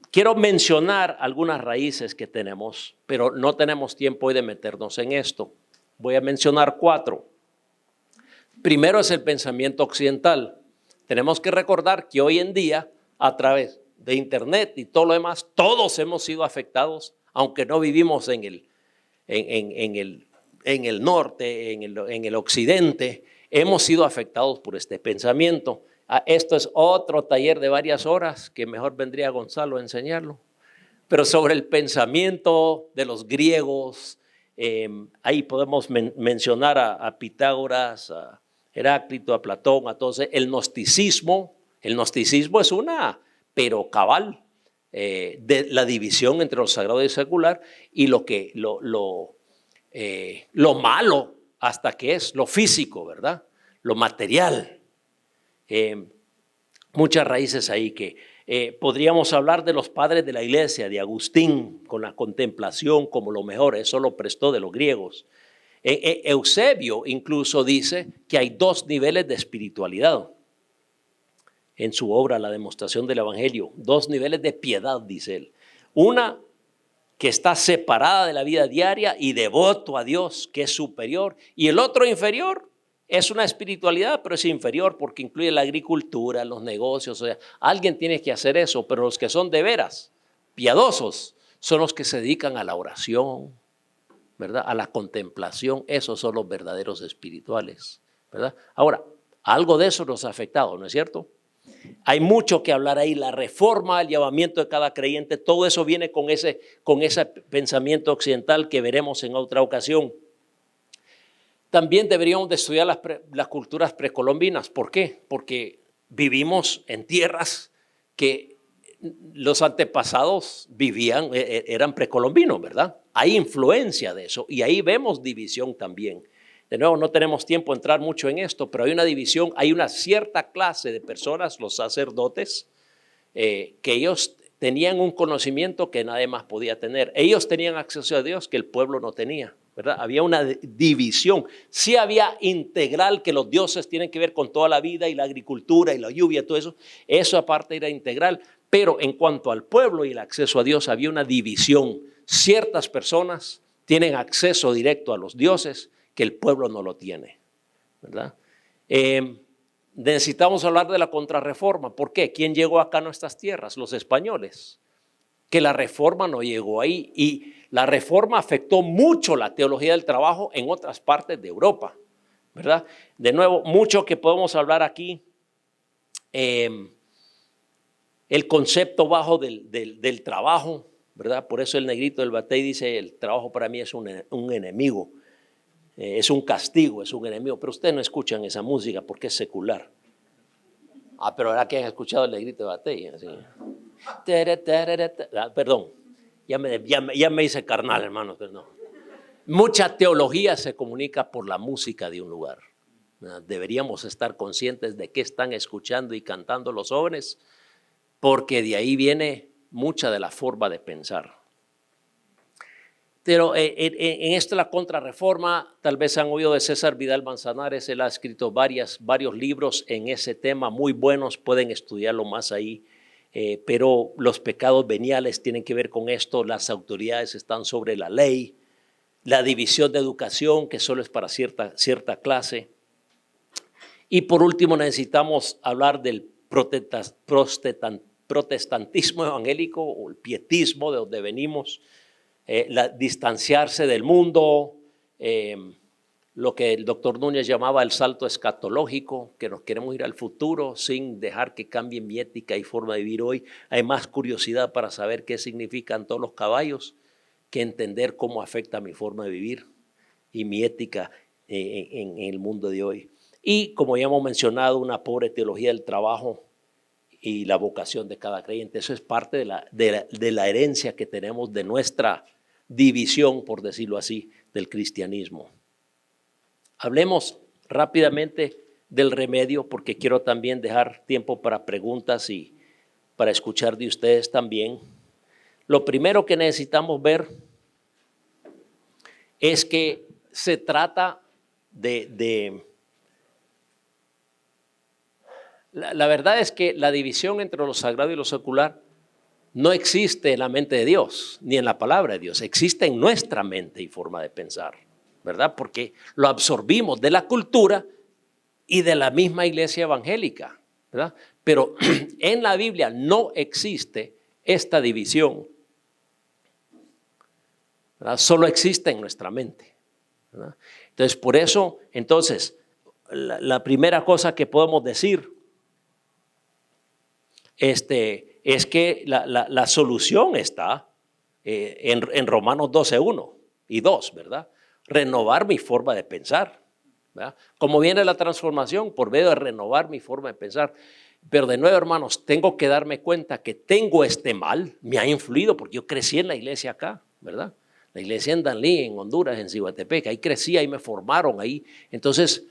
quiero mencionar algunas raíces que tenemos, pero no tenemos tiempo hoy de meternos en esto. Voy a mencionar 4. Primero es el pensamiento occidental. Tenemos que recordar que hoy en día, a través de internet y todo lo demás, todos hemos sido afectados, aunque no vivimos en el norte, en el occidente, hemos sido afectados por este pensamiento. Esto es otro taller de varias horas que mejor vendría Gonzalo a enseñarlo. Pero sobre el pensamiento de los griegos, ahí podemos mencionar a Pitágoras, a Heráclito, a Platón, a todos. El gnosticismo es pero cabal, de la división entre lo sagrado y lo secular, y lo malo hasta que es lo físico, ¿verdad? Lo material. Muchas raíces ahí que Podríamos hablar de los padres de la iglesia, de Agustín, con la contemplación como lo mejor, eso lo prestó de los griegos. Eusebio incluso dice que hay dos niveles de espiritualidad en su obra La demostración del evangelio, dos niveles de piedad, dice él. Una que está separada de la vida diaria y devoto a Dios, que es superior, y el otro inferior es una espiritualidad, pero es inferior porque incluye la agricultura, los negocios. O sea, alguien tiene que hacer eso, pero los que son de veras piadosos son los que se dedican a la oración, ¿verdad? A la contemplación. Esos son los verdaderos espirituales, ¿verdad? Ahora, algo de eso nos ha afectado, ¿no es cierto? Hay mucho que hablar ahí, la reforma, el llamamiento de cada creyente, todo eso viene con ese pensamiento occidental que veremos en otra ocasión. También deberíamos de estudiar las culturas precolombinas. ¿Por qué? Porque vivimos en tierras que los antepasados vivían, eran precolombinos, ¿verdad? Hay influencia de eso y ahí vemos división también. De nuevo, no tenemos tiempo de entrar mucho en esto, pero hay una división, hay una cierta clase de personas, los sacerdotes, que ellos tenían un conocimiento que nadie más podía tener. Ellos tenían acceso a Dios que el pueblo no tenía, ¿verdad? Había una división. Sí había integral, que los dioses tienen que ver con toda la vida y la agricultura y la lluvia, todo eso. Eso aparte era integral. Pero en cuanto al pueblo y el acceso a Dios, había una división. Ciertas personas tienen acceso directo a los dioses que el pueblo no lo tiene, ¿verdad? Necesitamos hablar de la contrarreforma. ¿Por qué? ¿Quién llegó acá a nuestras tierras? Los españoles. Que la reforma no llegó ahí y la reforma afectó mucho la teología del trabajo en otras partes de Europa, ¿verdad? De nuevo, mucho que podemos hablar aquí. El concepto bajo del trabajo, ¿verdad? Por eso el negrito del batey dice, el trabajo para mí es un enemigo. Es un castigo, es un enemigo, pero ustedes no escuchan esa música porque es secular. Pero ahora que han escuchado el negrito de batey, así. Perdón, ya me hice carnal, hermanos, perdón. Mucha teología se comunica por la música de un lugar. Deberíamos estar conscientes de qué están escuchando y cantando los jóvenes, porque de ahí viene mucha de la forma de pensar. Pero en esta la contrarreforma, tal vez han oído de César Vidal Manzanares, él ha escrito varios libros en ese tema, muy buenos, pueden estudiarlo más ahí, pero los pecados veniales tienen que ver con esto, las autoridades están sobre la ley, la división de educación que solo es para cierta clase. Y por último necesitamos hablar del protestantismo evangélico o el pietismo de donde venimos. Distanciarse del mundo, lo que el doctor Núñez llamaba el salto escatológico, que nos queremos ir al futuro sin dejar que cambie mi ética y forma de vivir hoy. Hay más curiosidad para saber qué significan todos los caballos que entender cómo afecta mi forma de vivir y mi ética en el mundo de hoy. Y como ya hemos mencionado, una pobre teología del trabajo y la vocación de cada creyente. Eso es parte de la herencia que tenemos de nuestra división, por decirlo así, del cristianismo. Hablemos rápidamente del remedio, porque quiero también dejar tiempo para preguntas y para escuchar de ustedes también. Lo primero que necesitamos ver es que se trata la verdad es que la división entre lo sagrado y lo secular no existe en la mente de Dios, ni en la palabra de Dios, existe en nuestra mente y forma de pensar, ¿verdad? Porque lo absorbimos de la cultura y de la misma iglesia evangélica, ¿verdad? Pero en la Biblia no existe esta división, ¿verdad? Solo existe en nuestra mente, ¿verdad? Entonces, por eso, la primera cosa que podemos decir es que la solución está en Romanos 12:1 y 2, ¿verdad? Renovar mi forma de pensar, ¿verdad? ¿Cómo viene la transformación? Por medio de renovar mi forma de pensar. Pero de nuevo, hermanos, tengo que darme cuenta que tengo este mal, me ha influido porque yo crecí en la iglesia acá, ¿verdad? La iglesia en Danlí, en Honduras, en Cihuatepec, ahí crecí, ahí me formaron ahí. Entonces,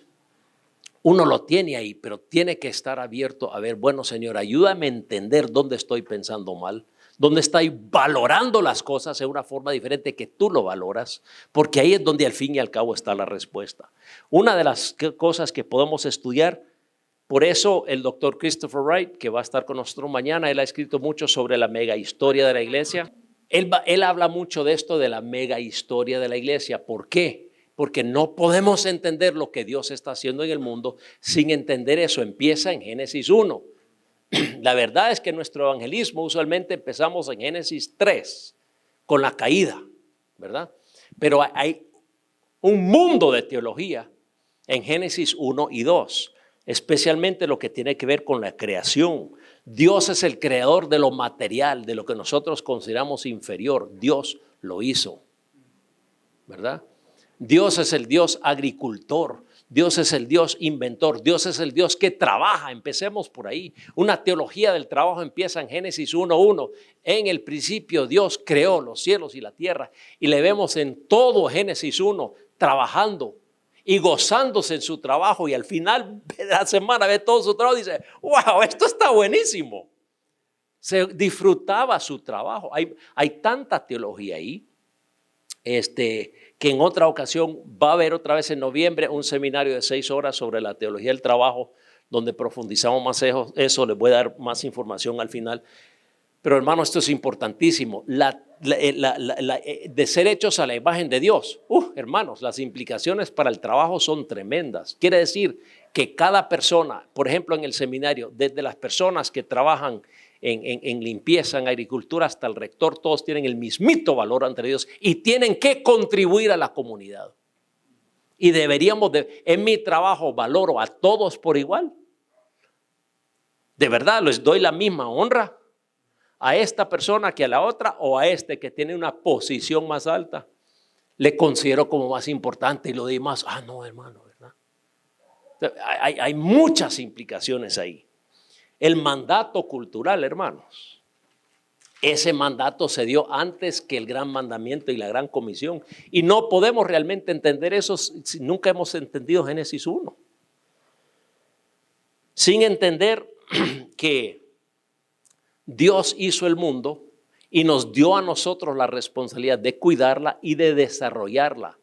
Uno lo tiene ahí, pero tiene que estar abierto a ver, bueno, Señor, ayúdame a entender dónde estoy pensando mal, dónde estoy valorando las cosas de una forma diferente que tú lo valoras, porque ahí es donde al fin y al cabo está la respuesta. Una de las cosas que podemos estudiar, por eso el doctor Christopher Wright, que va a estar con nosotros mañana, él ha escrito mucho sobre la mega historia de la iglesia. Él habla mucho de esto, de la mega historia de la iglesia. ¿Por qué? Porque no podemos entender lo que Dios está haciendo en el mundo sin entender eso. Empieza en Génesis 1. La verdad es que nuestro evangelismo usualmente empezamos en Génesis 3, con la caída, ¿verdad? Pero hay un mundo de teología en Génesis 1 y 2, especialmente lo que tiene que ver con la creación. Dios es el creador de lo material, de lo que nosotros consideramos inferior. Dios lo hizo, ¿verdad? Dios es el Dios agricultor, Dios es el Dios inventor, Dios es el Dios que trabaja. Empecemos por ahí. Una teología del trabajo empieza en Génesis 1:1. En el principio Dios creó los cielos y la tierra, y le vemos en todo Génesis 1 trabajando y gozándose en su trabajo, y al final de la semana ve todo su trabajo y dice, wow, esto está buenísimo. Se disfrutaba su trabajo. Hay tanta teología ahí, que en otra ocasión va a haber otra vez en noviembre un seminario de 6 horas sobre la teología del trabajo, donde profundizamos más eso. Les voy a dar más información al final. Pero hermano, esto es importantísimo. De ser hechos a la imagen de Dios. Hermanos, las implicaciones para el trabajo son tremendas. Quiere decir que cada persona, por ejemplo en el seminario, desde las personas que trabajan en limpieza, en agricultura, hasta el rector, todos tienen el mismito valor ante Dios y tienen que contribuir a la comunidad. Y deberíamos, en mi trabajo valoro a todos por igual. De verdad, les doy la misma honra a esta persona que a la otra, o a este que tiene una posición más alta. Le considero como más importante y lo demás, no, hermano, ¿verdad? Hay muchas implicaciones ahí. El mandato cultural, hermanos, ese mandato se dio antes que el gran mandamiento y la gran comisión, y no podemos realmente entender eso si nunca hemos entendido Génesis 1, sin entender que Dios hizo el mundo y nos dio a nosotros la responsabilidad de cuidarla y de desarrollarla.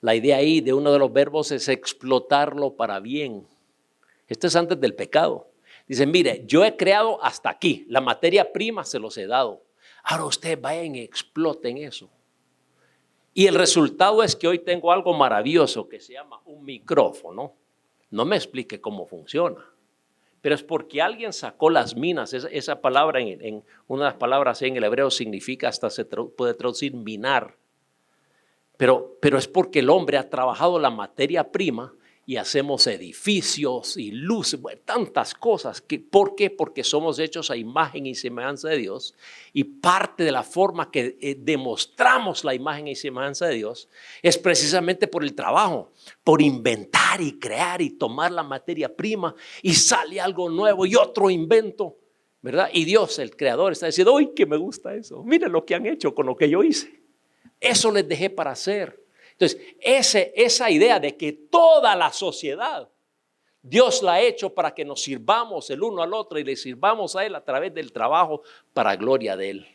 La idea ahí de uno de los verbos es explotarlo para bien. Esto es antes del pecado. Dicen, mire, yo he creado hasta aquí, la materia prima se los he dado. Ahora ustedes vayan y exploten eso. Y el resultado es que hoy tengo algo maravilloso que se llama un micrófono. No me explique cómo funciona, pero es porque alguien sacó las minas. Esa palabra, en una de las palabras en el hebreo significa, hasta se puede traducir minar. Pero es porque el hombre ha trabajado la materia prima y hacemos edificios y luces, tantas cosas. ¿Por qué? Porque somos hechos a imagen y semejanza de Dios, y parte de la forma que demostramos la imagen y semejanza de Dios es precisamente por el trabajo, por inventar y crear y tomar la materia prima y sale algo nuevo y otro invento, ¿verdad? Y Dios, el creador, está diciendo, ¡ay, que me gusta eso! Miren lo que han hecho con lo que yo hice. Eso les dejé para hacer. Entonces, esa idea de que toda la sociedad, Dios la ha hecho para que nos sirvamos el uno al otro y le sirvamos a Él a través del trabajo para gloria de Él,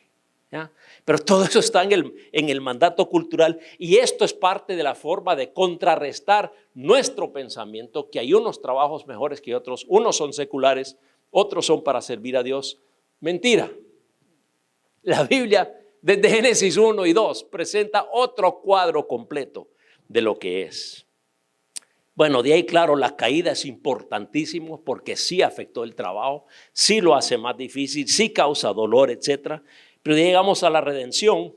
¿ya? Pero todo eso está en el mandato cultural, y esto es parte de la forma de contrarrestar nuestro pensamiento, que hay unos trabajos mejores que otros, unos son seculares, otros son para servir a Dios. Mentira. La Biblia, desde Génesis 1 y 2, presenta otro cuadro completo de lo que es. Bueno, de ahí, claro, la caída es importantísimo porque sí afectó el trabajo, sí lo hace más difícil, sí causa dolor, etc. Pero llegamos a la redención,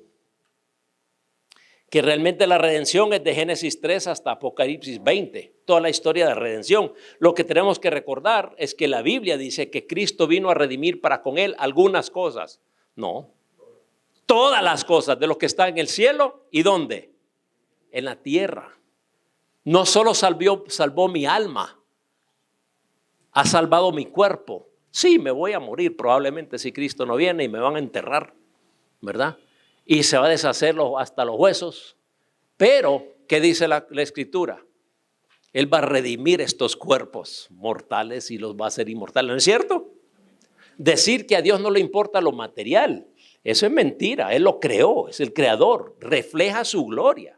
que realmente la redención es de Génesis 3 hasta Apocalipsis 20, toda la historia de redención. Lo que tenemos que recordar es que la Biblia dice que Cristo vino a redimir para con Él algunas cosas. No. Todas las cosas de lo que está en el cielo y ¿dónde? En la tierra. No solo salvó mi alma, ha salvado mi cuerpo. Sí, me voy a morir probablemente si Cristo no viene y me van a enterrar, ¿verdad? Y se va a deshacer hasta los huesos. Pero, ¿qué dice la Escritura? Él va a redimir estos cuerpos mortales y los va a hacer inmortales, ¿no es cierto? Decir que a Dios no le importa lo material, eso es mentira. Él lo creó, es el creador, refleja su gloria.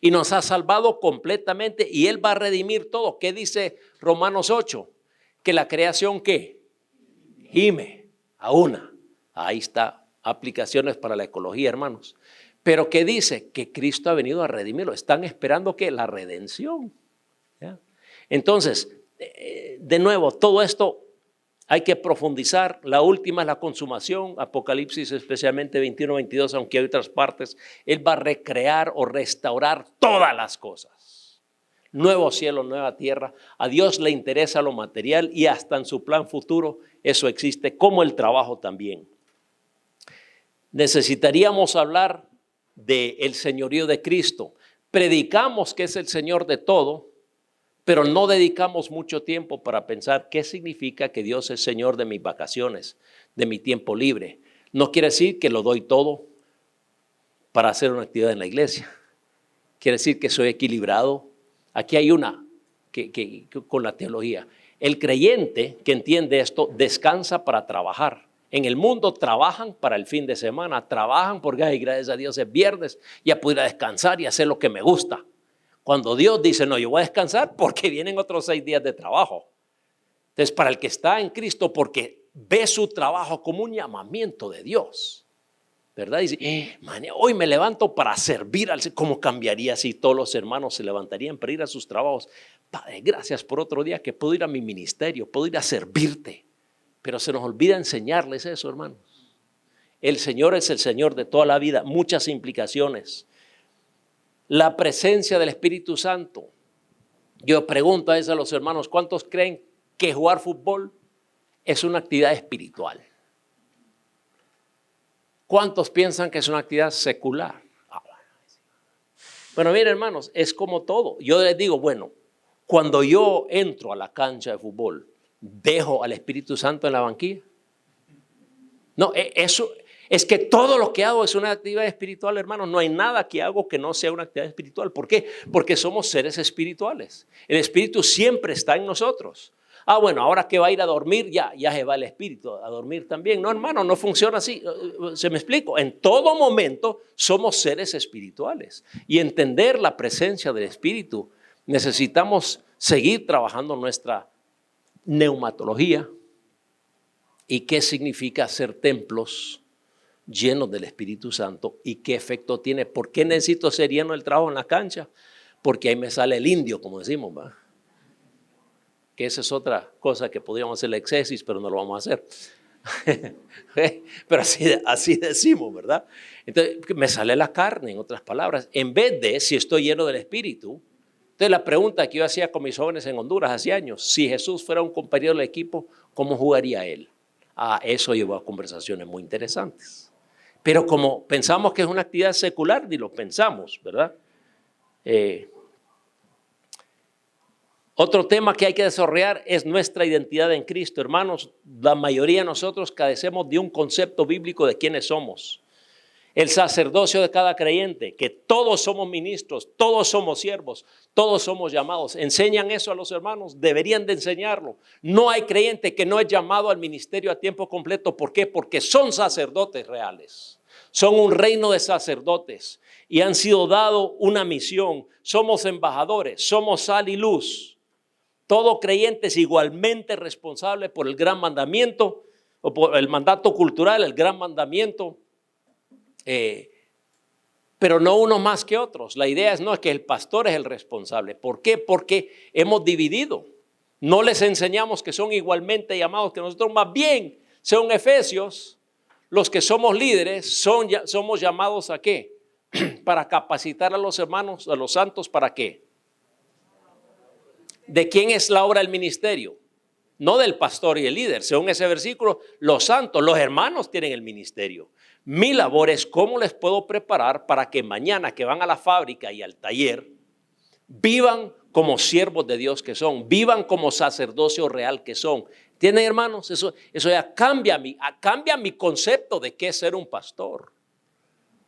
Y nos ha salvado completamente y Él va a redimir todo. ¿Qué dice Romanos 8? Que la creación, ¿qué? Gime a una. Ahí está, aplicaciones para la ecología, hermanos. Pero ¿qué dice? Que Cristo ha venido a redimirlo. Están esperando que la redención. ¿Ya? Entonces, de nuevo, todo esto hay que profundizar. La última es la consumación, Apocalipsis especialmente 21-22, aunque hay otras partes. Él va a recrear o restaurar todas las cosas. Nuevo cielo, nueva tierra. A Dios le interesa lo material y hasta en su plan futuro eso existe, como el trabajo también. Necesitaríamos hablar del señorío de Cristo. Predicamos que es el Señor de todo, pero no dedicamos mucho tiempo para pensar qué significa que Dios es Señor de mis vacaciones, de mi tiempo libre. No quiere decir que lo doy todo para hacer una actividad en la iglesia. Quiere decir que soy equilibrado. Aquí hay una que con la teología. El creyente que entiende esto descansa para trabajar. En el mundo trabajan para el fin de semana, trabajan porque, ay, gracias a Dios es viernes, ya puedo ir a descansar y hacer lo que me gusta. Cuando Dios dice, no, yo voy a descansar porque vienen otros 6 días de trabajo. Entonces, para el que está en Cristo, porque ve su trabajo como un llamamiento de Dios, ¿verdad? Dice, hoy me levanto para servir al Señor. ¿Cómo cambiaría si todos los hermanos se levantarían para ir a sus trabajos? Padre, gracias por otro día que puedo ir a mi ministerio, puedo ir a servirte. Pero se nos olvida enseñarles eso, hermanos. El Señor es el Señor de toda la vida, muchas implicaciones. La presencia del Espíritu Santo. Yo pregunto a los hermanos, ¿cuántos creen que jugar fútbol es una actividad espiritual? ¿Cuántos piensan que es una actividad secular? Bueno, miren, hermanos, es como todo. Yo les digo, bueno, cuando yo entro a la cancha de fútbol, ¿dejo al Espíritu Santo en la banquilla? No, eso es que todo lo que hago es una actividad espiritual, hermanos. No hay nada que hago que no sea una actividad espiritual. ¿Por qué? Porque somos seres espirituales. El Espíritu siempre está en nosotros. Bueno, ahora que va a ir a dormir, ya se va el Espíritu a dormir también. No, hermano, no funciona así. ¿Se me explico? En todo momento somos seres espirituales. Y entender la presencia del Espíritu, necesitamos seguir trabajando nuestra neumatología y qué significa ser templos llenos del Espíritu Santo y qué efecto tiene. ¿Por qué necesito ser lleno del trabajo en la cancha? Porque ahí me sale el indio, como decimos, ¿va? Que esa es otra cosa que podríamos hacer el exégesis, pero no lo vamos a hacer. Pero así decimos, ¿verdad? Entonces me sale la carne, en otras palabras, en vez de si estoy lleno del Espíritu. Entonces la pregunta que yo hacía con mis jóvenes en Honduras hace años, si Jesús fuera un compañero del equipo, ¿cómo jugaría él? Eso llevó a conversaciones muy interesantes. Pero como pensamos que es una actividad secular, ni lo pensamos, ¿verdad? Otro tema que hay que desarrollar es nuestra identidad en Cristo. Hermanos, la mayoría de nosotros carecemos de un concepto bíblico de quiénes somos. El sacerdocio de cada creyente, que todos somos ministros, todos somos siervos, todos somos llamados. ¿Enseñan eso a los hermanos? Deberían de enseñarlo. No hay creyente que no es llamado al ministerio a tiempo completo. ¿Por qué? Porque son sacerdotes reales. Son un reino de sacerdotes y han sido dado una misión. Somos embajadores, somos sal y luz. Todo creyente es igualmente responsable por el gran mandamiento o por el mandato cultural, el gran mandamiento. Pero no uno más que otros. La idea no es que el pastor es el responsable. ¿Por qué? Porque hemos dividido. No les enseñamos que son igualmente llamados que nosotros. Más bien, según Efesios, los que somos líderes somos llamados ¿a qué? Para capacitar a los hermanos, a los santos, ¿para qué? ¿De quién es la obra del ministerio? No del pastor y el líder. Según ese versículo, los santos, los hermanos tienen el ministerio. Mi labor es cómo les puedo preparar para que mañana que van a la fábrica y al taller, vivan como siervos de Dios que son, vivan como sacerdocio real que son. ¿Tienen, hermanos? Eso ya cambia mi concepto de qué es ser un pastor.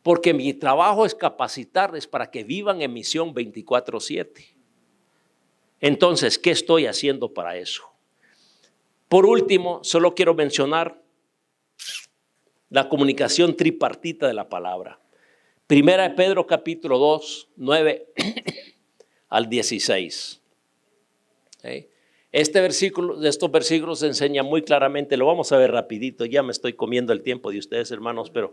Porque mi trabajo es capacitarles para que vivan en misión 24/7. Entonces, ¿qué estoy haciendo para eso? Por último, solo quiero mencionar la comunicación tripartita de la palabra. Primera de Pedro capítulo 2, 9 al 16. Estos versículos enseñan muy claramente, lo vamos a ver rapidito, ya me estoy comiendo el tiempo de ustedes, hermanos, pero...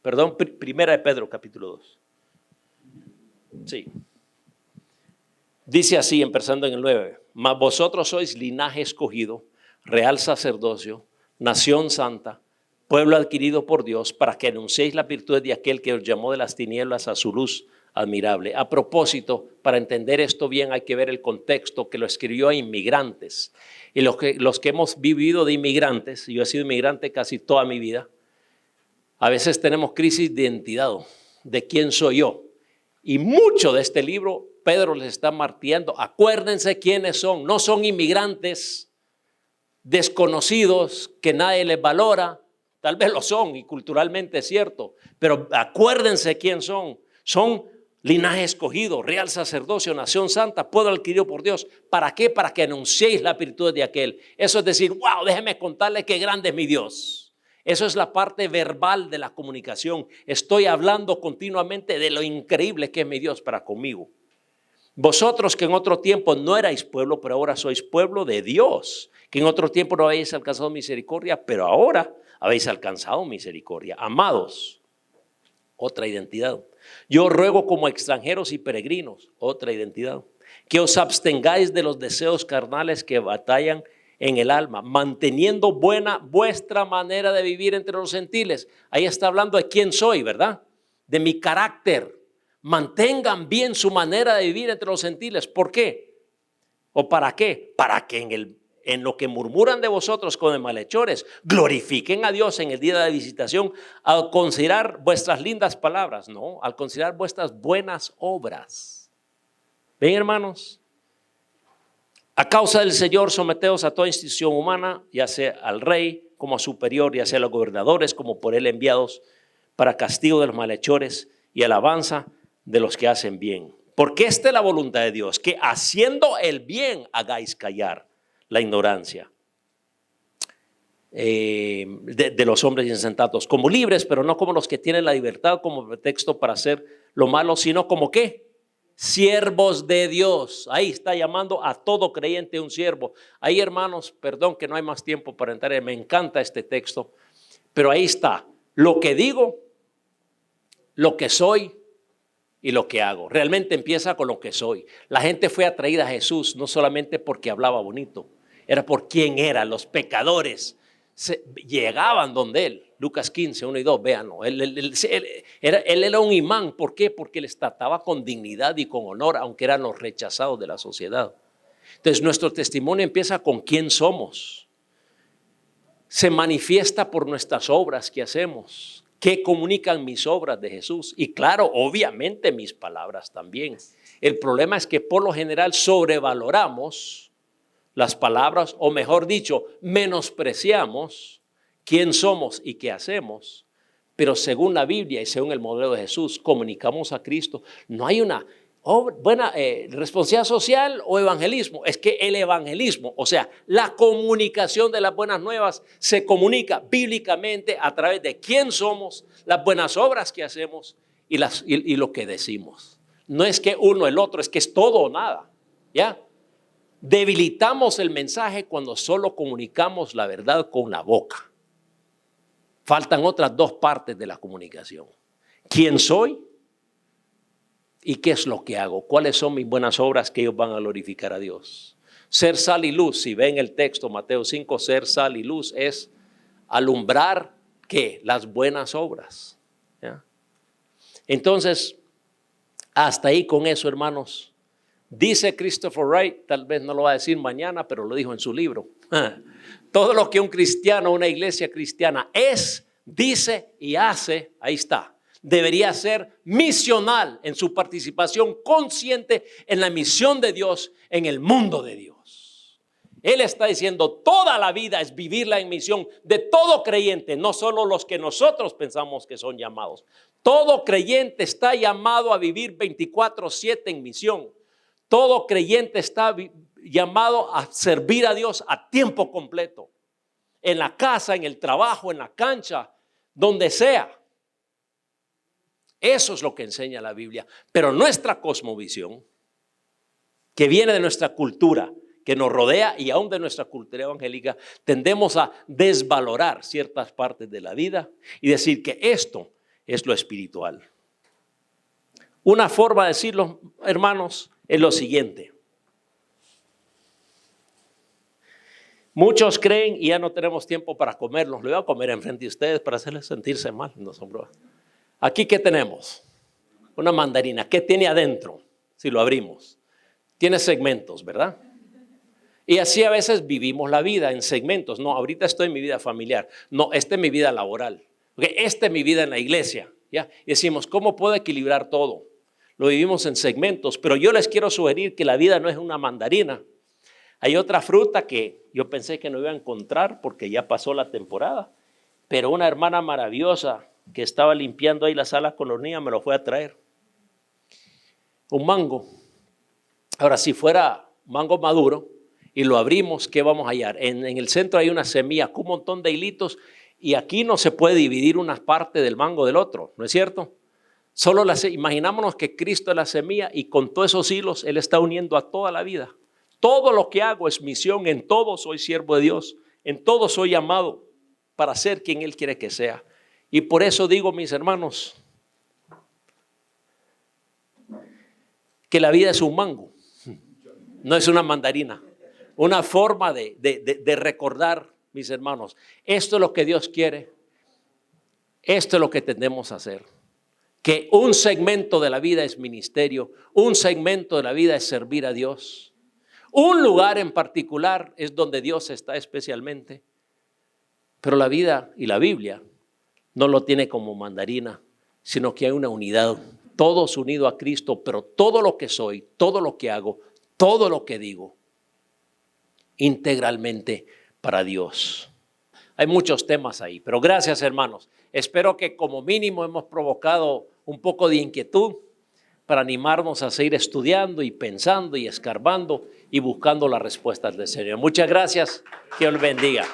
Perdón, Primera de Pedro capítulo 2. Sí. Dice así, empezando en el 9, mas vosotros sois linaje escogido, real sacerdocio, nación santa, pueblo adquirido por Dios, para que anunciéis la virtud de aquel que os llamó de las tinieblas a su luz admirable. A propósito, para entender esto bien hay que ver el contexto que lo escribió a inmigrantes. Y los que hemos vivido de inmigrantes, yo he sido inmigrante casi toda mi vida, a veces tenemos crisis de identidad, de quién soy yo. Y mucho de este libro, Pedro les está martillando. Acuérdense quiénes son. No son inmigrantes desconocidos que nadie les valora. Tal vez lo son y culturalmente es cierto. Pero acuérdense quién son. Son linaje escogido, real sacerdocio, nación santa, pueblo adquirido por Dios. ¿Para qué? Para que anunciéis la virtud de aquel. Eso es decir, wow, déjeme contarle qué grande es mi Dios. Eso es la parte verbal de la comunicación. Estoy hablando continuamente de lo increíble que es mi Dios para conmigo. Vosotros que en otro tiempo no erais pueblo, pero ahora sois pueblo de Dios. Que en otro tiempo no habéis alcanzado misericordia, pero ahora habéis alcanzado misericordia. Amados, otra identidad. Yo ruego como extranjeros y peregrinos, otra identidad, que os abstengáis de los deseos carnales que batallan en el alma, manteniendo buena vuestra manera de vivir entre los gentiles. Ahí está hablando de quién soy, ¿verdad? De mi carácter. Mantengan bien su manera de vivir entre los gentiles. ¿Por qué? ¿O para qué? Para que en lo que murmuran de vosotros como de malhechores, glorifiquen a Dios en el día de la visitación al considerar vuestras lindas palabras, no, al considerar vuestras buenas obras. ¿Ven, hermanos? A causa del Señor, someteos a toda institución humana, ya sea al rey como a superior, ya sea a los gobernadores como por él enviados, para castigo de los malhechores y alabanza de los que hacen bien. Porque esta es la voluntad de Dios, que haciendo el bien hagáis callar la ignorancia de los hombres insensatos, como libres, pero no como los que tienen la libertad como pretexto para hacer lo malo, sino como ¿qué? Siervos de Dios. Ahí está llamando a todo creyente un siervo. Ahí, hermanos, perdón que no hay más tiempo para entrar, me encanta este texto, pero ahí está, lo que digo, lo que soy y lo que hago. Realmente empieza con lo que soy. La gente fue atraída a Jesús no solamente porque hablaba bonito, era por quién era. Los pecadores llegaban donde él. Lucas 15, 1 y 2, véanlo. Él era un imán. ¿Por qué? Porque les trataba con dignidad y con honor, aunque eran los rechazados de la sociedad. Entonces nuestro testimonio empieza con quién somos. Se manifiesta por nuestras obras que hacemos. ¿Qué comunican mis obras de Jesús? Y claro, obviamente mis palabras también. El problema es que por lo general sobrevaloramos las palabras, o mejor dicho, menospreciamos quién somos y qué hacemos. Pero según la Biblia y según el modelo de Jesús, comunicamos a Cristo. No hay una buena responsabilidad social o evangelismo. Es que el evangelismo, o sea, la comunicación de las buenas nuevas se comunica bíblicamente a través de quién somos, las buenas obras que hacemos y lo que decimos. No es que uno el otro, es que es todo o nada. ¿Ya? Debilitamos el mensaje cuando solo comunicamos la verdad con la boca. Faltan otras dos partes de la comunicación. ¿Quién soy? ¿Y qué es lo que hago? ¿Cuáles son mis buenas obras que ellos van a glorificar a Dios? Ser sal y luz, si ven el texto Mateo 5, ser sal y luz es alumbrar ¿qué? Las buenas obras. ¿Ya? Entonces, hasta ahí con eso, hermanos. Dice Christopher Wright, tal vez no lo va a decir mañana, pero lo dijo en su libro. Todo lo que un cristiano, una iglesia cristiana es, dice y hace, ahí está. Debería ser misional en su participación consciente en la misión de Dios en el mundo de Dios. Él está diciendo toda la vida es vivirla en misión de todo creyente, no solo los que nosotros pensamos que son llamados. Todo creyente está llamado a vivir 24/7 en misión. Todo creyente está llamado a servir a Dios a tiempo completo. En la casa, en el trabajo, en la cancha, donde sea. Eso es lo que enseña la Biblia. Pero nuestra cosmovisión, que viene de nuestra cultura, que nos rodea y aún de nuestra cultura evangélica, tendemos a desvalorar ciertas partes de la vida y decir que esto es lo espiritual. Una forma de decirlo, hermanos, es lo siguiente. Muchos creen, y ya no tenemos tiempo para comerlos, lo voy a comer enfrente de ustedes para hacerles sentirse mal. No son bromas. Aquí, ¿qué tenemos? Una mandarina. ¿Qué tiene adentro? Si lo abrimos. Tiene segmentos, ¿verdad? Y así a veces vivimos la vida en segmentos. No, ahorita estoy en mi vida familiar. No, esta es mi vida laboral. Okay, esta es mi vida en la iglesia. ¿Ya? Y decimos, ¿cómo puedo equilibrar todo? Lo vivimos en segmentos. Pero yo les quiero sugerir que la vida no es una mandarina. Hay otra fruta que yo pensé que no iba a encontrar porque ya pasó la temporada. Pero una hermana maravillosa que estaba limpiando ahí la sala con los niños me lo fue a traer. Un mango. Ahora, si fuera mango maduro y lo abrimos, ¿qué vamos a hallar? En el centro hay una semilla con un montón de hilitos y aquí no se puede dividir una parte del mango del otro, ¿no es cierto? Solo imaginámonos que Cristo es la semilla y con todos esos hilos Él está uniendo a toda la vida. Todo lo que hago es misión, en todo soy siervo de Dios, en todo soy llamado para ser quien Él quiere que sea. Y por eso digo, mis hermanos, que la vida es un mango, no es una mandarina. Una forma de recordar, mis hermanos, esto es lo que Dios quiere, esto es lo que tenemos a hacer. Que un segmento de la vida es ministerio, un segmento de la vida es servir a Dios. Un lugar en particular es donde Dios está especialmente. Pero la vida y la Biblia no lo tiene como mandarina, sino que hay una unidad, todos unidos a Cristo, pero todo lo que soy, todo lo que hago, todo lo que digo, integralmente para Dios. Hay muchos temas ahí, pero gracias, hermanos. Espero que como mínimo hemos provocado un poco de inquietud para animarnos a seguir estudiando y pensando y escarbando y buscando las respuestas del Señor. Muchas gracias, que Dios bendiga.